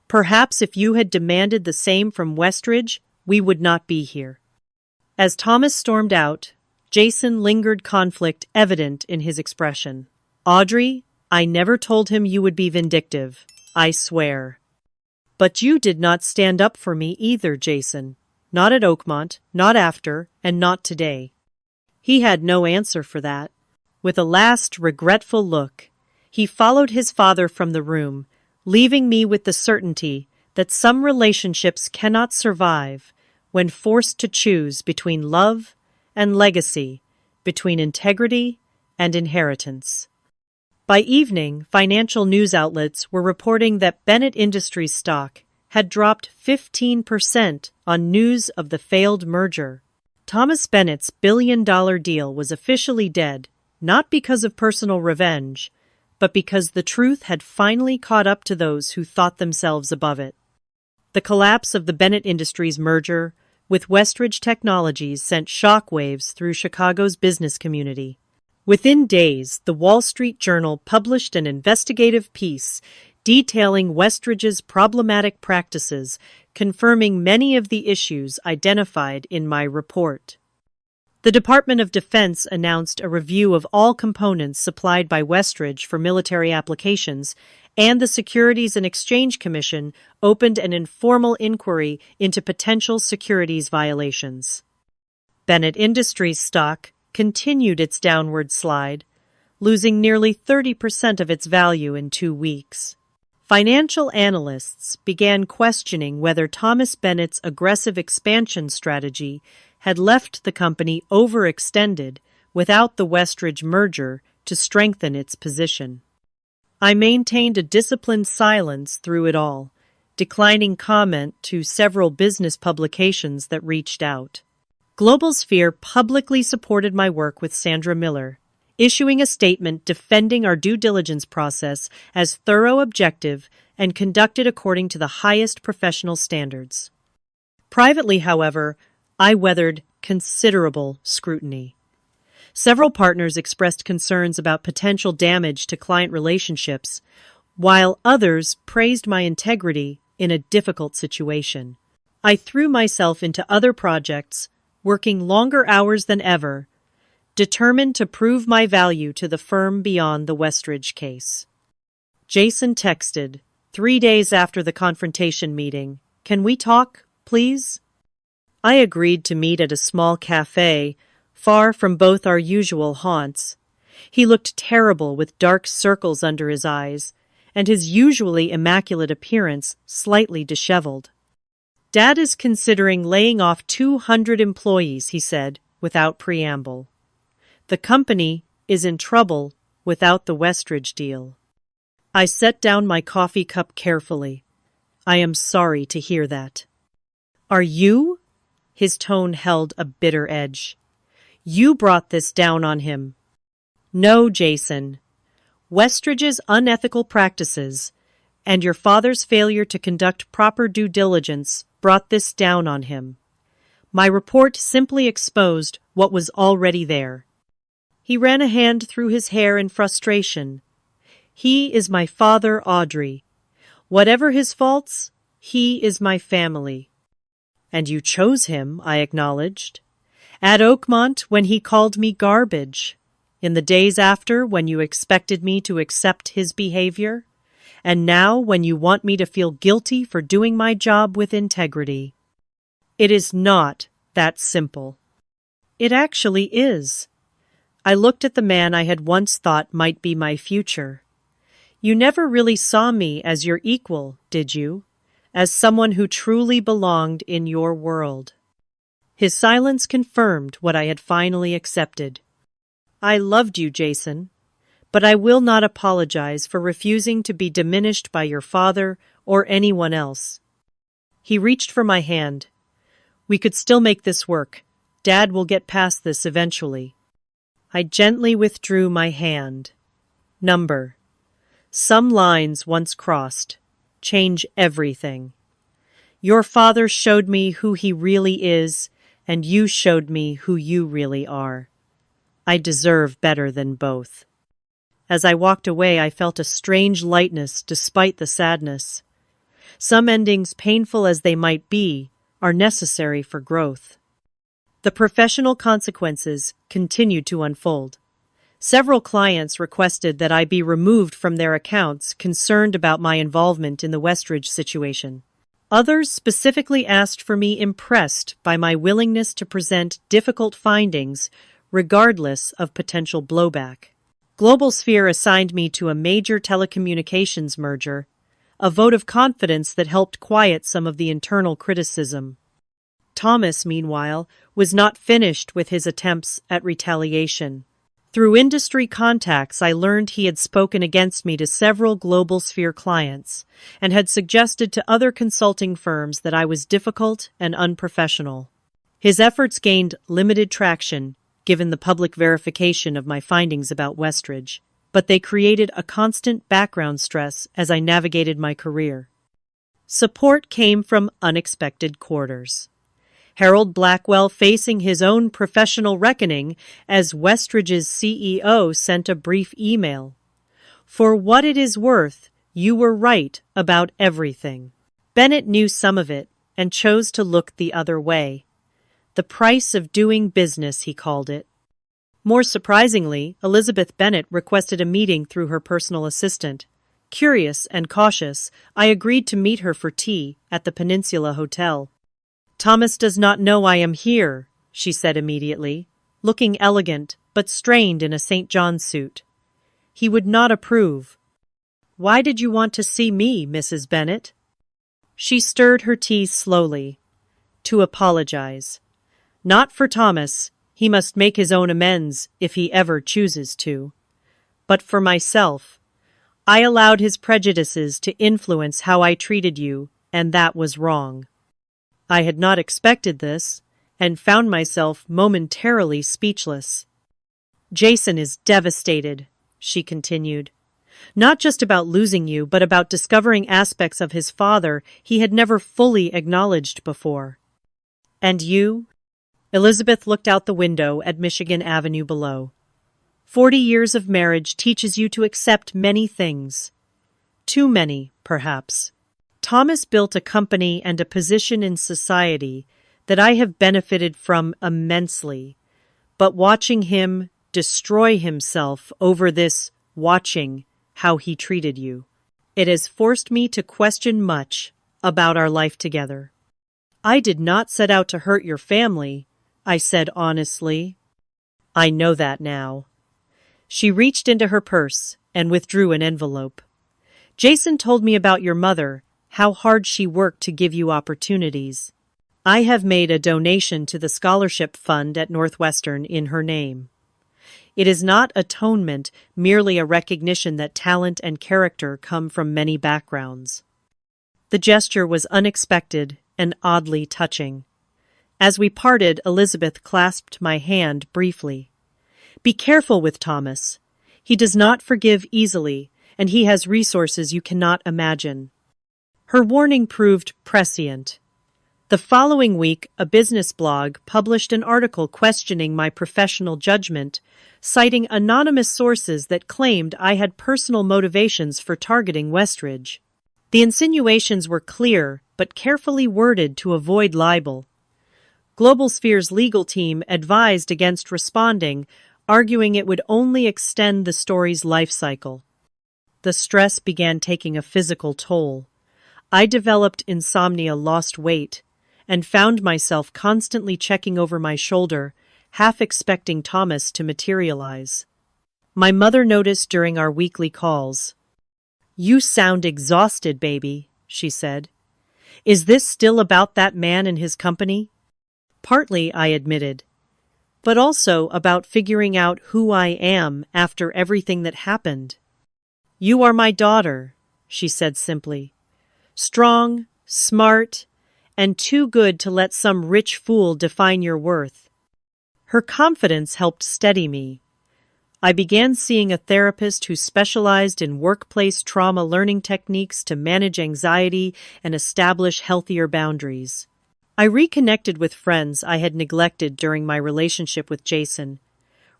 Perhaps if you had demanded the same from Westridge, we would not be here. As Thomas stormed out, Jason lingered, conflict evident in his expression. Audrey, I never told him you would be vindictive, I swear. But you did not stand up for me either, Jason. Not at Oakmont, not after, and not today. He had no answer for that. With a last regretful look, he followed his father from the room, leaving me with the certainty that some relationships cannot survive when forced to choose between love and legacy, between integrity and inheritance. By evening, financial news outlets were reporting that Bennett Industries stock had dropped 15% on news of the failed merger. Thomas Bennett's billion-dollar deal was officially dead, not because of personal revenge, but because the truth had finally caught up to those who thought themselves above it. The collapse of the Bennett Industries merger with Westridge Technologies sent shockwaves through Chicago's business community. Within days, the Wall Street Journal published an investigative piece detailing Westridge's problematic practices, confirming many of the issues identified in my report. The Department of Defense announced a review of all components supplied by Westridge for military applications, and the Securities and Exchange Commission opened an informal inquiry into potential securities violations. Bennett Industries stock continued its downward slide, losing nearly 30% of its value in 2 weeks. Financial analysts began questioning whether Thomas Bennett's aggressive expansion strategy had left the company overextended without the Westridge merger to strengthen its position. I maintained a disciplined silence through it all, declining comment to several business publications that reached out. Global Sphere publicly supported my work with Sandra Miller, issuing a statement defending our due diligence process as thorough, objective, and conducted according to the highest professional standards. Privately, however, I weathered considerable scrutiny. Several partners expressed concerns about potential damage to client relationships, while others praised my integrity in a difficult situation. I threw myself into other projects, working longer hours than ever, determined to prove my value to the firm beyond the Westridge case. Jason texted, 3 days after the confrontation meeting, "Can we talk, please?" I agreed to meet at a small cafe, far from both our usual haunts. He looked terrible with dark circles under his eyes, and his usually immaculate appearance slightly disheveled. "Dad is considering laying off 200 employees," he said, without preamble. "The company is in trouble without the Westridge deal." I set down my coffee cup carefully. "I am sorry to hear that." "Are you?" His tone held a bitter edge. "You brought this down on him." "No, Jason. Westridge's unethical practices and your father's failure to conduct proper due diligence brought this down on him. My report simply exposed what was already there." He ran a hand through his hair in frustration. "He is my father, Audrey. Whatever his faults, he is my family." "And you chose him," I acknowledged. "At Oakmont, when he called me garbage. In the days after, when you expected me to accept his behavior. And now, when you want me to feel guilty for doing my job with integrity. It is not that simple." "It actually is." I looked at the man I had once thought might be my future. "You never really saw me as your equal, did you? As someone who truly belonged in your world." His silence confirmed what I had finally accepted. "I loved you, Jason, but I will not apologize for refusing to be diminished by your father or anyone else." He reached for my hand. "We could still make this work. Dad will get past this eventually." I gently withdrew my hand. Number. Some lines once crossed change everything. Your father showed me who he really is, and you showed me who you really are. I deserve better than both. As I walked away, I felt a strange lightness despite the sadness. Some endings, painful as they might be, are necessary for growth. The professional consequences continued to unfold. Several clients requested that I be removed from their accounts, concerned about my involvement in the Westridge situation. Others specifically asked for me, impressed by my willingness to present difficult findings regardless of potential blowback. Global Sphere assigned me to a major telecommunications merger, a vote of confidence that helped quiet some of the internal criticism. Thomas, meanwhile, was not finished with his attempts at retaliation. Through industry contacts, I learned he had spoken against me to several Global Sphere clients and had suggested to other consulting firms that I was difficult and unprofessional. His efforts gained limited traction, given the public verification of my findings about Westridge, but they created a constant background stress as I navigated my career. Support came from unexpected quarters. Harold Blackwell facing his own professional reckoning as Westridge's CEO sent a brief email. "For what it is worth, you were right about everything." Bennett knew some of it and chose to look the other way. The price of doing business, he called it. More surprisingly, Elizabeth Bennett requested a meeting through her personal assistant. Curious and cautious, I agreed to meet her for tea at the Peninsula Hotel. "Thomas does not know I am here," she said immediately, looking elegant but strained in a St. John's suit. "He would not approve." Why did you want to see me, Mrs. Bennet? She stirred her tea slowly. To apologize. Not for Thomas, he must make his own amends if he ever chooses to. But for myself. I allowed his prejudices to influence how I treated you, and that was wrong. I had not expected this, and found myself momentarily speechless. Jason is devastated, she continued. Not just about losing you, but about discovering aspects of his father he had never fully acknowledged before. And you? Elizabeth looked out the window at Michigan Avenue below. 40 years of marriage teaches you to accept many things. Too many, perhaps. Thomas built a company and a position in society that I have benefited from immensely, but watching him destroy himself over this watching how he treated you. It has forced me to question much about our life together. I did not set out to hurt your family, I said honestly. I know that now. She reached into her purse and withdrew an envelope. Jason told me about your mother, how hard she worked to give you opportunities. I have made a donation to the scholarship fund at Northwestern in her name. It is not atonement, merely a recognition that talent and character come from many backgrounds. The gesture was unexpected and oddly touching. As we parted, Elizabeth clasped my hand briefly. Be careful with Thomas. He does not forgive easily, and he has resources you cannot imagine. Her warning proved prescient. The following week, a business blog published an article questioning my professional judgment, citing anonymous sources that claimed I had personal motivations for targeting Westridge. The insinuations were clear, but carefully worded to avoid libel. Global Sphere's legal team advised against responding, arguing it would only extend the story's life cycle. The stress began taking a physical toll. I developed insomnia, lost weight, and found myself constantly checking over my shoulder, half expecting Thomas to materialize. My mother noticed during our weekly calls. You sound exhausted, baby, she said. Is this still about that man and his company? Partly, I admitted, but also about figuring out who I am after everything that happened. You are my daughter, she said simply. Strong, smart, and too good to let some rich fool define your worth. Her confidence helped steady me. I began seeing a therapist who specialized in workplace trauma learning techniques to manage anxiety and establish healthier boundaries. I reconnected with friends I had neglected during my relationship with Jason,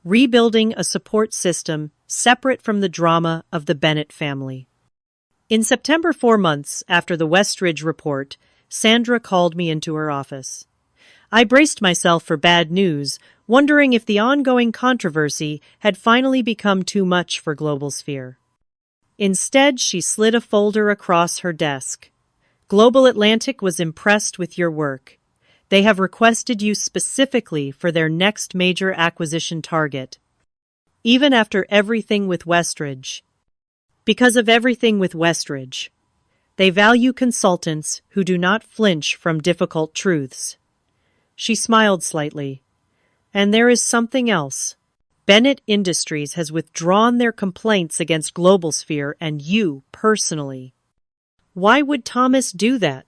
rebuilding a support system separate from the drama of the Bennet family. In September, 4 months after the Westridge report, Sandra called me into her office. I braced myself for bad news, wondering if the ongoing controversy had finally become too much for Global Sphere. Instead, she slid a folder across her desk. Global Atlantic was impressed with your work. They have requested you specifically for their next major acquisition target. Even after everything with Westridge. Because of everything with Westridge. They value consultants who do not flinch from difficult truths. She smiled slightly. And there is something else. Bennet Industries has withdrawn their complaints against Global Sphere and you personally. Why would Thomas do that?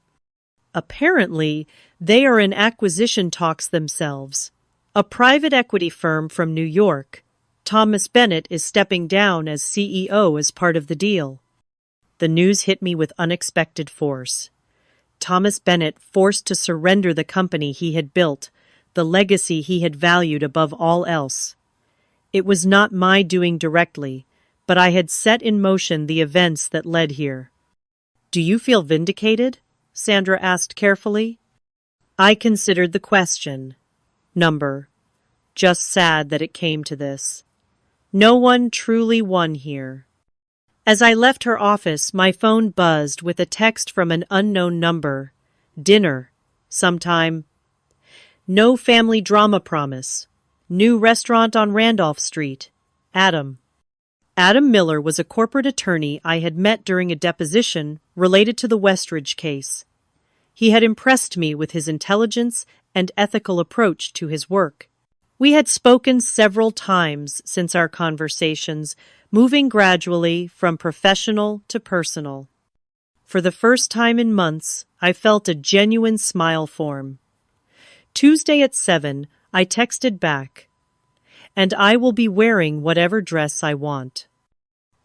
Apparently, they are in acquisition talks themselves. A private equity firm from New York. Thomas Bennet is stepping down as CEO as part of the deal. The news hit me with unexpected force. Thomas Bennet forced to surrender the company he had built, the legacy he had valued above all else. It was not my doing directly, but I had set in motion the events that led here. Do you feel vindicated? Sandra asked carefully. I considered the question. Number. Just sad that it came to this. No one truly won here. As I left her office, my phone buzzed with a text from an unknown number. Dinner. Sometime. No family drama promise. New restaurant on Randolph Street. Adam. Adam Miller was a corporate attorney I had met during a deposition related to the Westridge case. He had impressed me with his intelligence and ethical approach to his work. We had spoken several times since our conversations, moving gradually from professional to personal. For the first time in months, I felt a genuine smile form. Tuesday at 7, I texted back, "And I will be wearing whatever dress I want."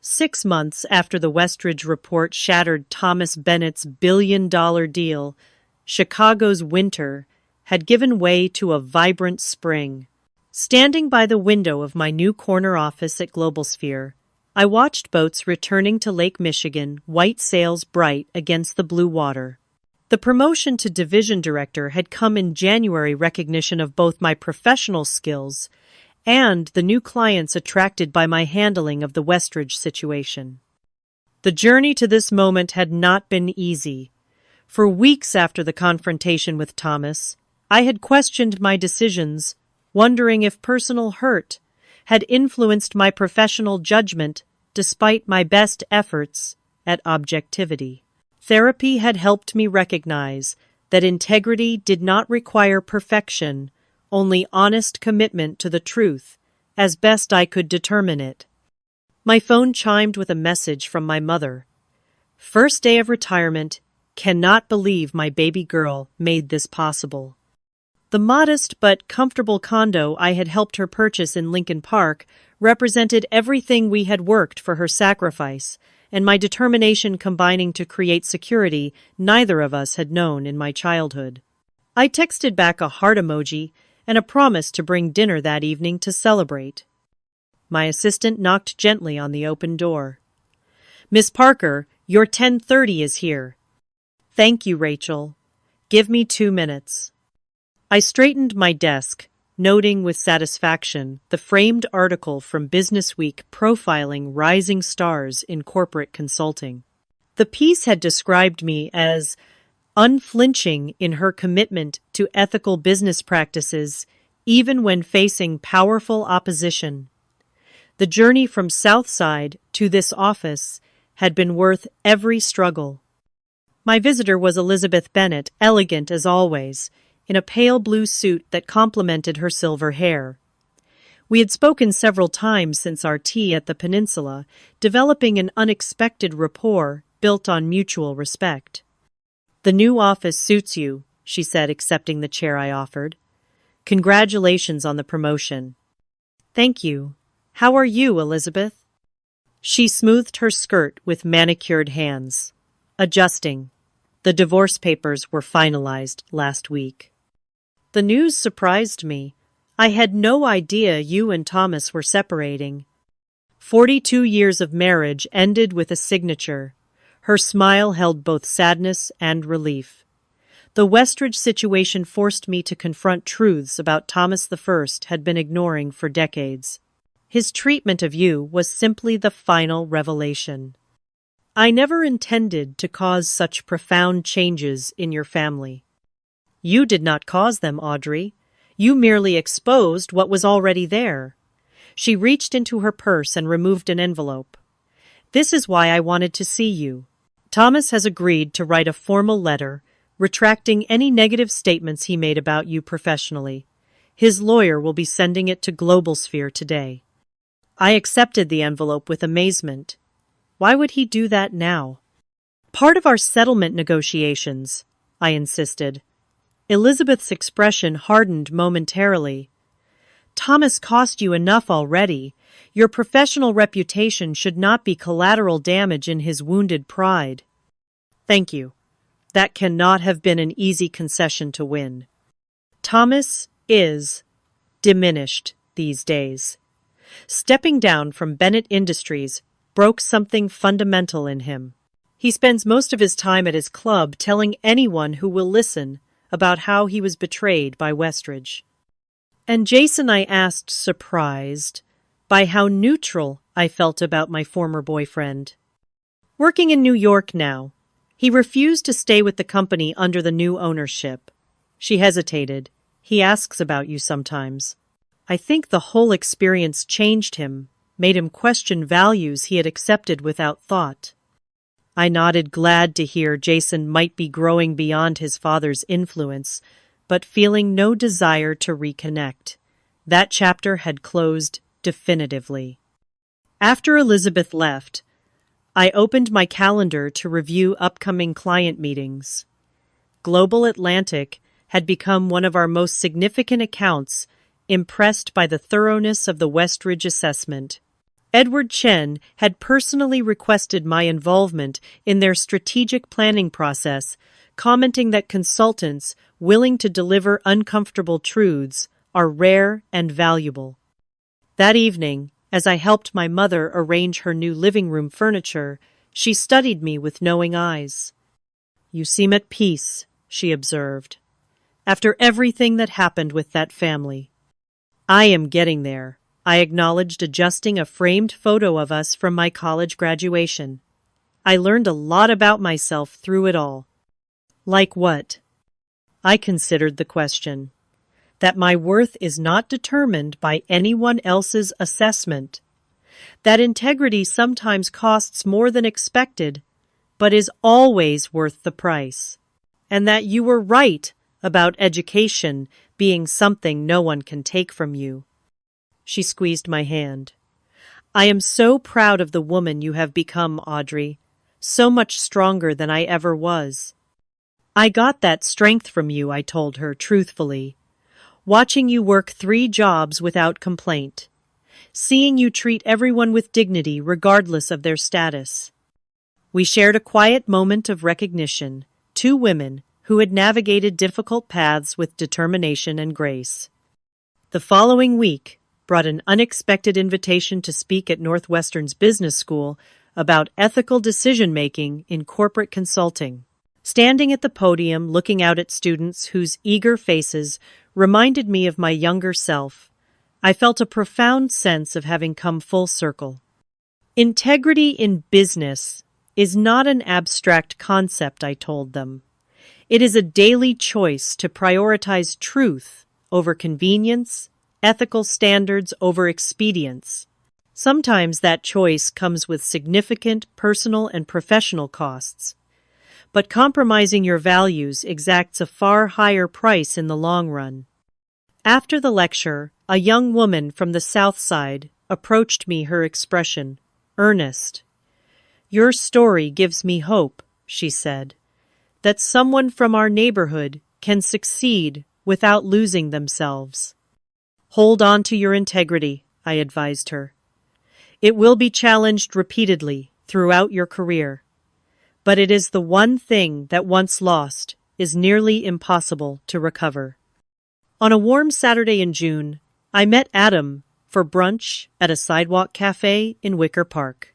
6 months after the Westridge report shattered Thomas Bennett's billion-dollar deal, Chicago's winter had given way to a vibrant spring. Standing by the window of my new corner office at Globalsphere, I watched boats returning to Lake Michigan, white sails bright against the blue water. The promotion to division director had come in January recognition of both my professional skills and the new clients attracted by my handling of the Westridge situation. The journey to this moment had not been easy. For weeks after the confrontation with Thomas, I had questioned my decisions, wondering if personal hurt had influenced my professional judgment despite my best efforts at objectivity. Therapy had helped me recognize that integrity did not require perfection, only honest commitment to the truth, as best I could determine it. My phone chimed with a message from my mother. "First day of retirement, cannot believe my baby girl made this possible." The modest but comfortable condo I had helped her purchase in Lincoln Park represented everything we had worked for her sacrifice, and my determination combining to create security neither of us had known in my childhood. I texted back a heart emoji and a promise to bring dinner that evening to celebrate. My assistant knocked gently on the open door. "Miss Parker, your 10:30 is here." "Thank you, Rachel. Give me 2 minutes." I straightened my desk, noting with satisfaction the framed article from Businessweek profiling rising stars in corporate consulting. The piece had described me as unflinching in her commitment to ethical business practices, even when facing powerful opposition. The journey from Southside to this office had been worth every struggle. My visitor was Elizabeth Bennett, elegant as always, in a pale blue suit that complemented her silver hair. We had spoken several times since our tea at the Peninsula, developing an unexpected rapport built on mutual respect. "The new office suits you," she said, accepting the chair I offered. "Congratulations on the promotion." "Thank you. How are you, Elizabeth?" She smoothed her skirt with manicured hands. "Adjusting. The divorce papers were finalized last week." The news surprised me. I had no idea you and Thomas were separating. 42 years of marriage ended with a signature. Her smile held both sadness and relief. The Westridge situation forced me to confront truths about Thomas I had been ignoring for decades. His treatment of you was simply the final revelation. "I never intended to cause such profound changes in your family." "You did not cause them, Audrey. You merely exposed what was already there." She reached into her purse and removed an envelope. "This is why I wanted to see you. Thomas has agreed to write a formal letter, retracting any negative statements he made about you professionally. His lawyer will be sending it to Globalsphere today." I accepted the envelope with amazement. Why would he do that now? "Part of our settlement negotiations," I insisted. Elizabeth's expression hardened momentarily. "Thomas cost you enough already. Your professional reputation should not be collateral damage in his wounded pride." "Thank you. That cannot have been an easy concession to win. Thomas is diminished these days. Stepping down from Bennett Industries broke something fundamental in him. He spends most of his time at his club telling anyone who will listen about how he was betrayed by Westridge." And Jason, I asked, surprised by how neutral I felt about my former boyfriend. "Working in New York now. He refused to stay with the company under the new ownership." She hesitated. "He asks about you sometimes." "I think the whole experience changed him," made him question values he had accepted without thought. I nodded, glad to hear Jason might be growing beyond his father's influence, but feeling no desire to reconnect. That chapter had closed definitively. After Elizabeth left, I opened my calendar to review upcoming client meetings. Global Atlantic had become one of our most significant accounts, impressed by the thoroughness of the Westridge assessment. Edward Chen had personally requested my involvement in their strategic planning process, commenting that consultants willing to deliver uncomfortable truths are rare and valuable. That evening, as I helped my mother arrange her new living room furniture, she studied me with knowing eyes. "You seem at peace," she observed, "after everything that happened with that family." "I am getting there," I acknowledged, adjusting a framed photo of us from my college graduation. "I learned a lot about myself through it all." "Like what?" I considered the question. "That my worth is not determined by anyone else's assessment. That integrity sometimes costs more than expected, but is always worth the price. And that you were right about education being something no one can take from you." She squeezed my hand. "I am so proud of the woman you have become, Audrey, so much stronger than I ever was." "I got that strength from you," I told her truthfully. "Watching you work 3 jobs without complaint. Seeing you treat everyone with dignity regardless of their status." We shared a quiet moment of recognition, 2 women who had navigated difficult paths with determination and grace. The following week brought an unexpected invitation to speak at Northwestern's business school about ethical decision-making in corporate consulting. Standing at the podium looking out at students whose eager faces reminded me of my younger self, I felt a profound sense of having come full circle. Integrity in business is not an abstract concept, I told them. It is a daily choice to prioritize truth over convenience, ethical standards over expedience. Sometimes that choice comes with significant personal and professional costs, but compromising your values exacts a far higher price in the long run. After the lecture, a young woman from the South Side approached me, her expression earnest. "Your story gives me hope," she said, "that someone from our neighborhood can succeed without losing themselves." "Hold on to your integrity," I advised her. "It will be challenged repeatedly throughout your career, but it is the one thing that once lost is nearly impossible to recover." On a warm Saturday in June, I met Adam for brunch at a sidewalk cafe in Wicker Park.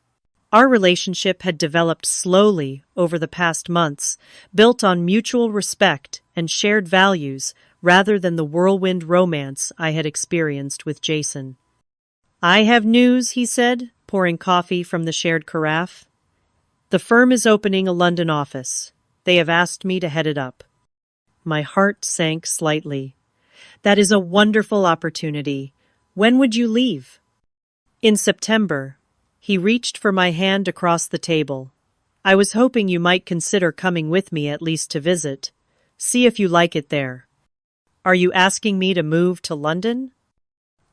Our relationship had developed slowly over the past months, built on mutual respect and shared values rather than the whirlwind romance I had experienced with Jason. "I have news," he said, pouring coffee from the shared carafe. "The firm is opening a London office. They have asked me to head it up." My heart sank slightly. "That is a wonderful opportunity. When would you leave?" "In September." He reached for my hand across the table. "I was hoping you might consider coming with me at least to visit. See if you like it there." "Are you asking me to move to London?"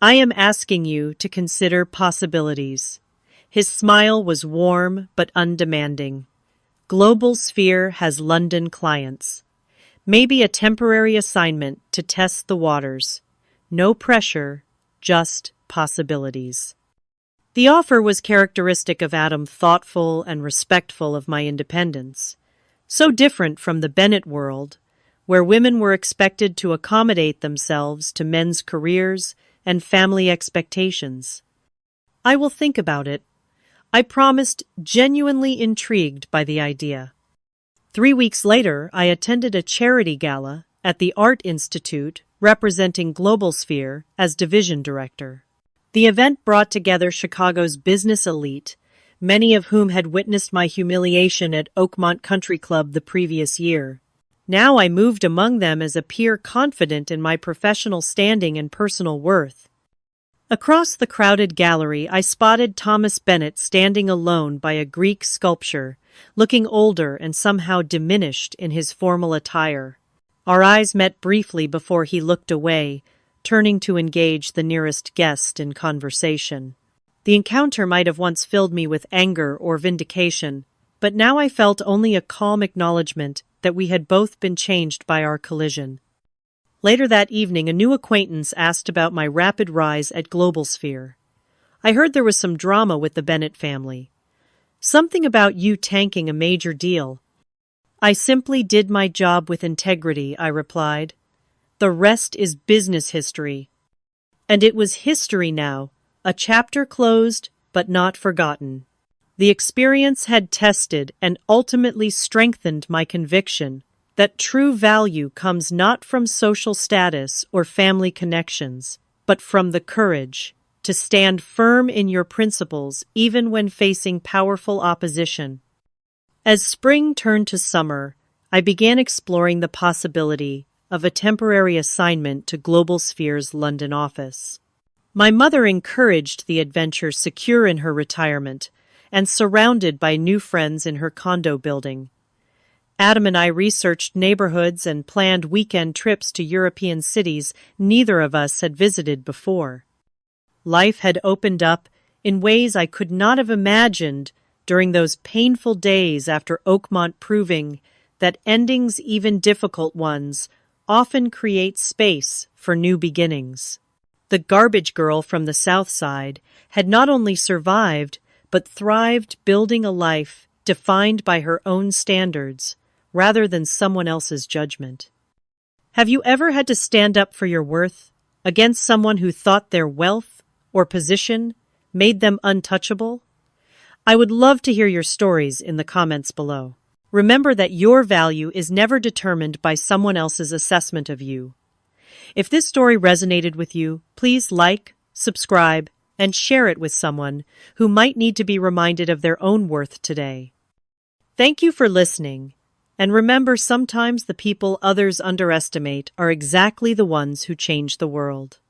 "I am asking you to consider possibilities." His smile was warm but undemanding. "Global Sphere has London clients. Maybe a temporary assignment to test the waters. No pressure, just possibilities." The offer was characteristic of Adam, thoughtful and respectful of my independence. So different from the Bennett world, where women were expected to accommodate themselves to men's careers and family expectations. "I will think about it," I promised, genuinely intrigued by the idea. 3 weeks later, I attended a charity gala at the Art Institute representing Global Sphere as division director. The event brought together Chicago's business elite, many of whom had witnessed my humiliation at Oakmont Country Club the previous year. Now I moved among them as a peer confident in my professional standing and personal worth. Across the crowded gallery, I spotted Thomas Bennett standing alone by a Greek sculpture, looking older and somehow diminished in his formal attire. Our eyes met briefly before he looked away, turning to engage the nearest guest in conversation. The encounter might have once filled me with anger or vindication, but now I felt only a calm acknowledgement that we had both been changed by our collision. Later that evening, a new acquaintance asked about my rapid rise at Globalsphere. I heard there was some drama with the Bennett family. Something about you tanking a major deal. I simply did my job with integrity, I replied. The rest is business history. And it was history now, a chapter closed but not forgotten. The experience had tested and ultimately strengthened my conviction that true value comes not from social status or family connections, but from the courage to stand firm in your principles even when facing powerful opposition. As spring turned to summer, I began exploring the possibility of a temporary assignment to Globalsphere's London office. My mother encouraged the adventure, secure in her retirement and surrounded by new friends in her condo building. Adam and I researched neighborhoods and planned weekend trips to European cities neither of us had visited before. Life had opened up in ways I could not have imagined during those painful days after Oakmont, proving that endings, even difficult ones, often create space for new beginnings. The garbage girl from the South Side had not only survived, but thrived, building a life defined by her own standards, rather than someone else's judgment. Have you ever had to stand up for your worth against someone who thought their wealth or position made them untouchable? I would love to hear your stories in the comments below. Remember that your value is never determined by someone else's assessment of you. If this story resonated with you, please like, subscribe, and share it with someone who might need to be reminded of their own worth today. Thank you for listening. And remember, sometimes the people others underestimate are exactly the ones who change the world.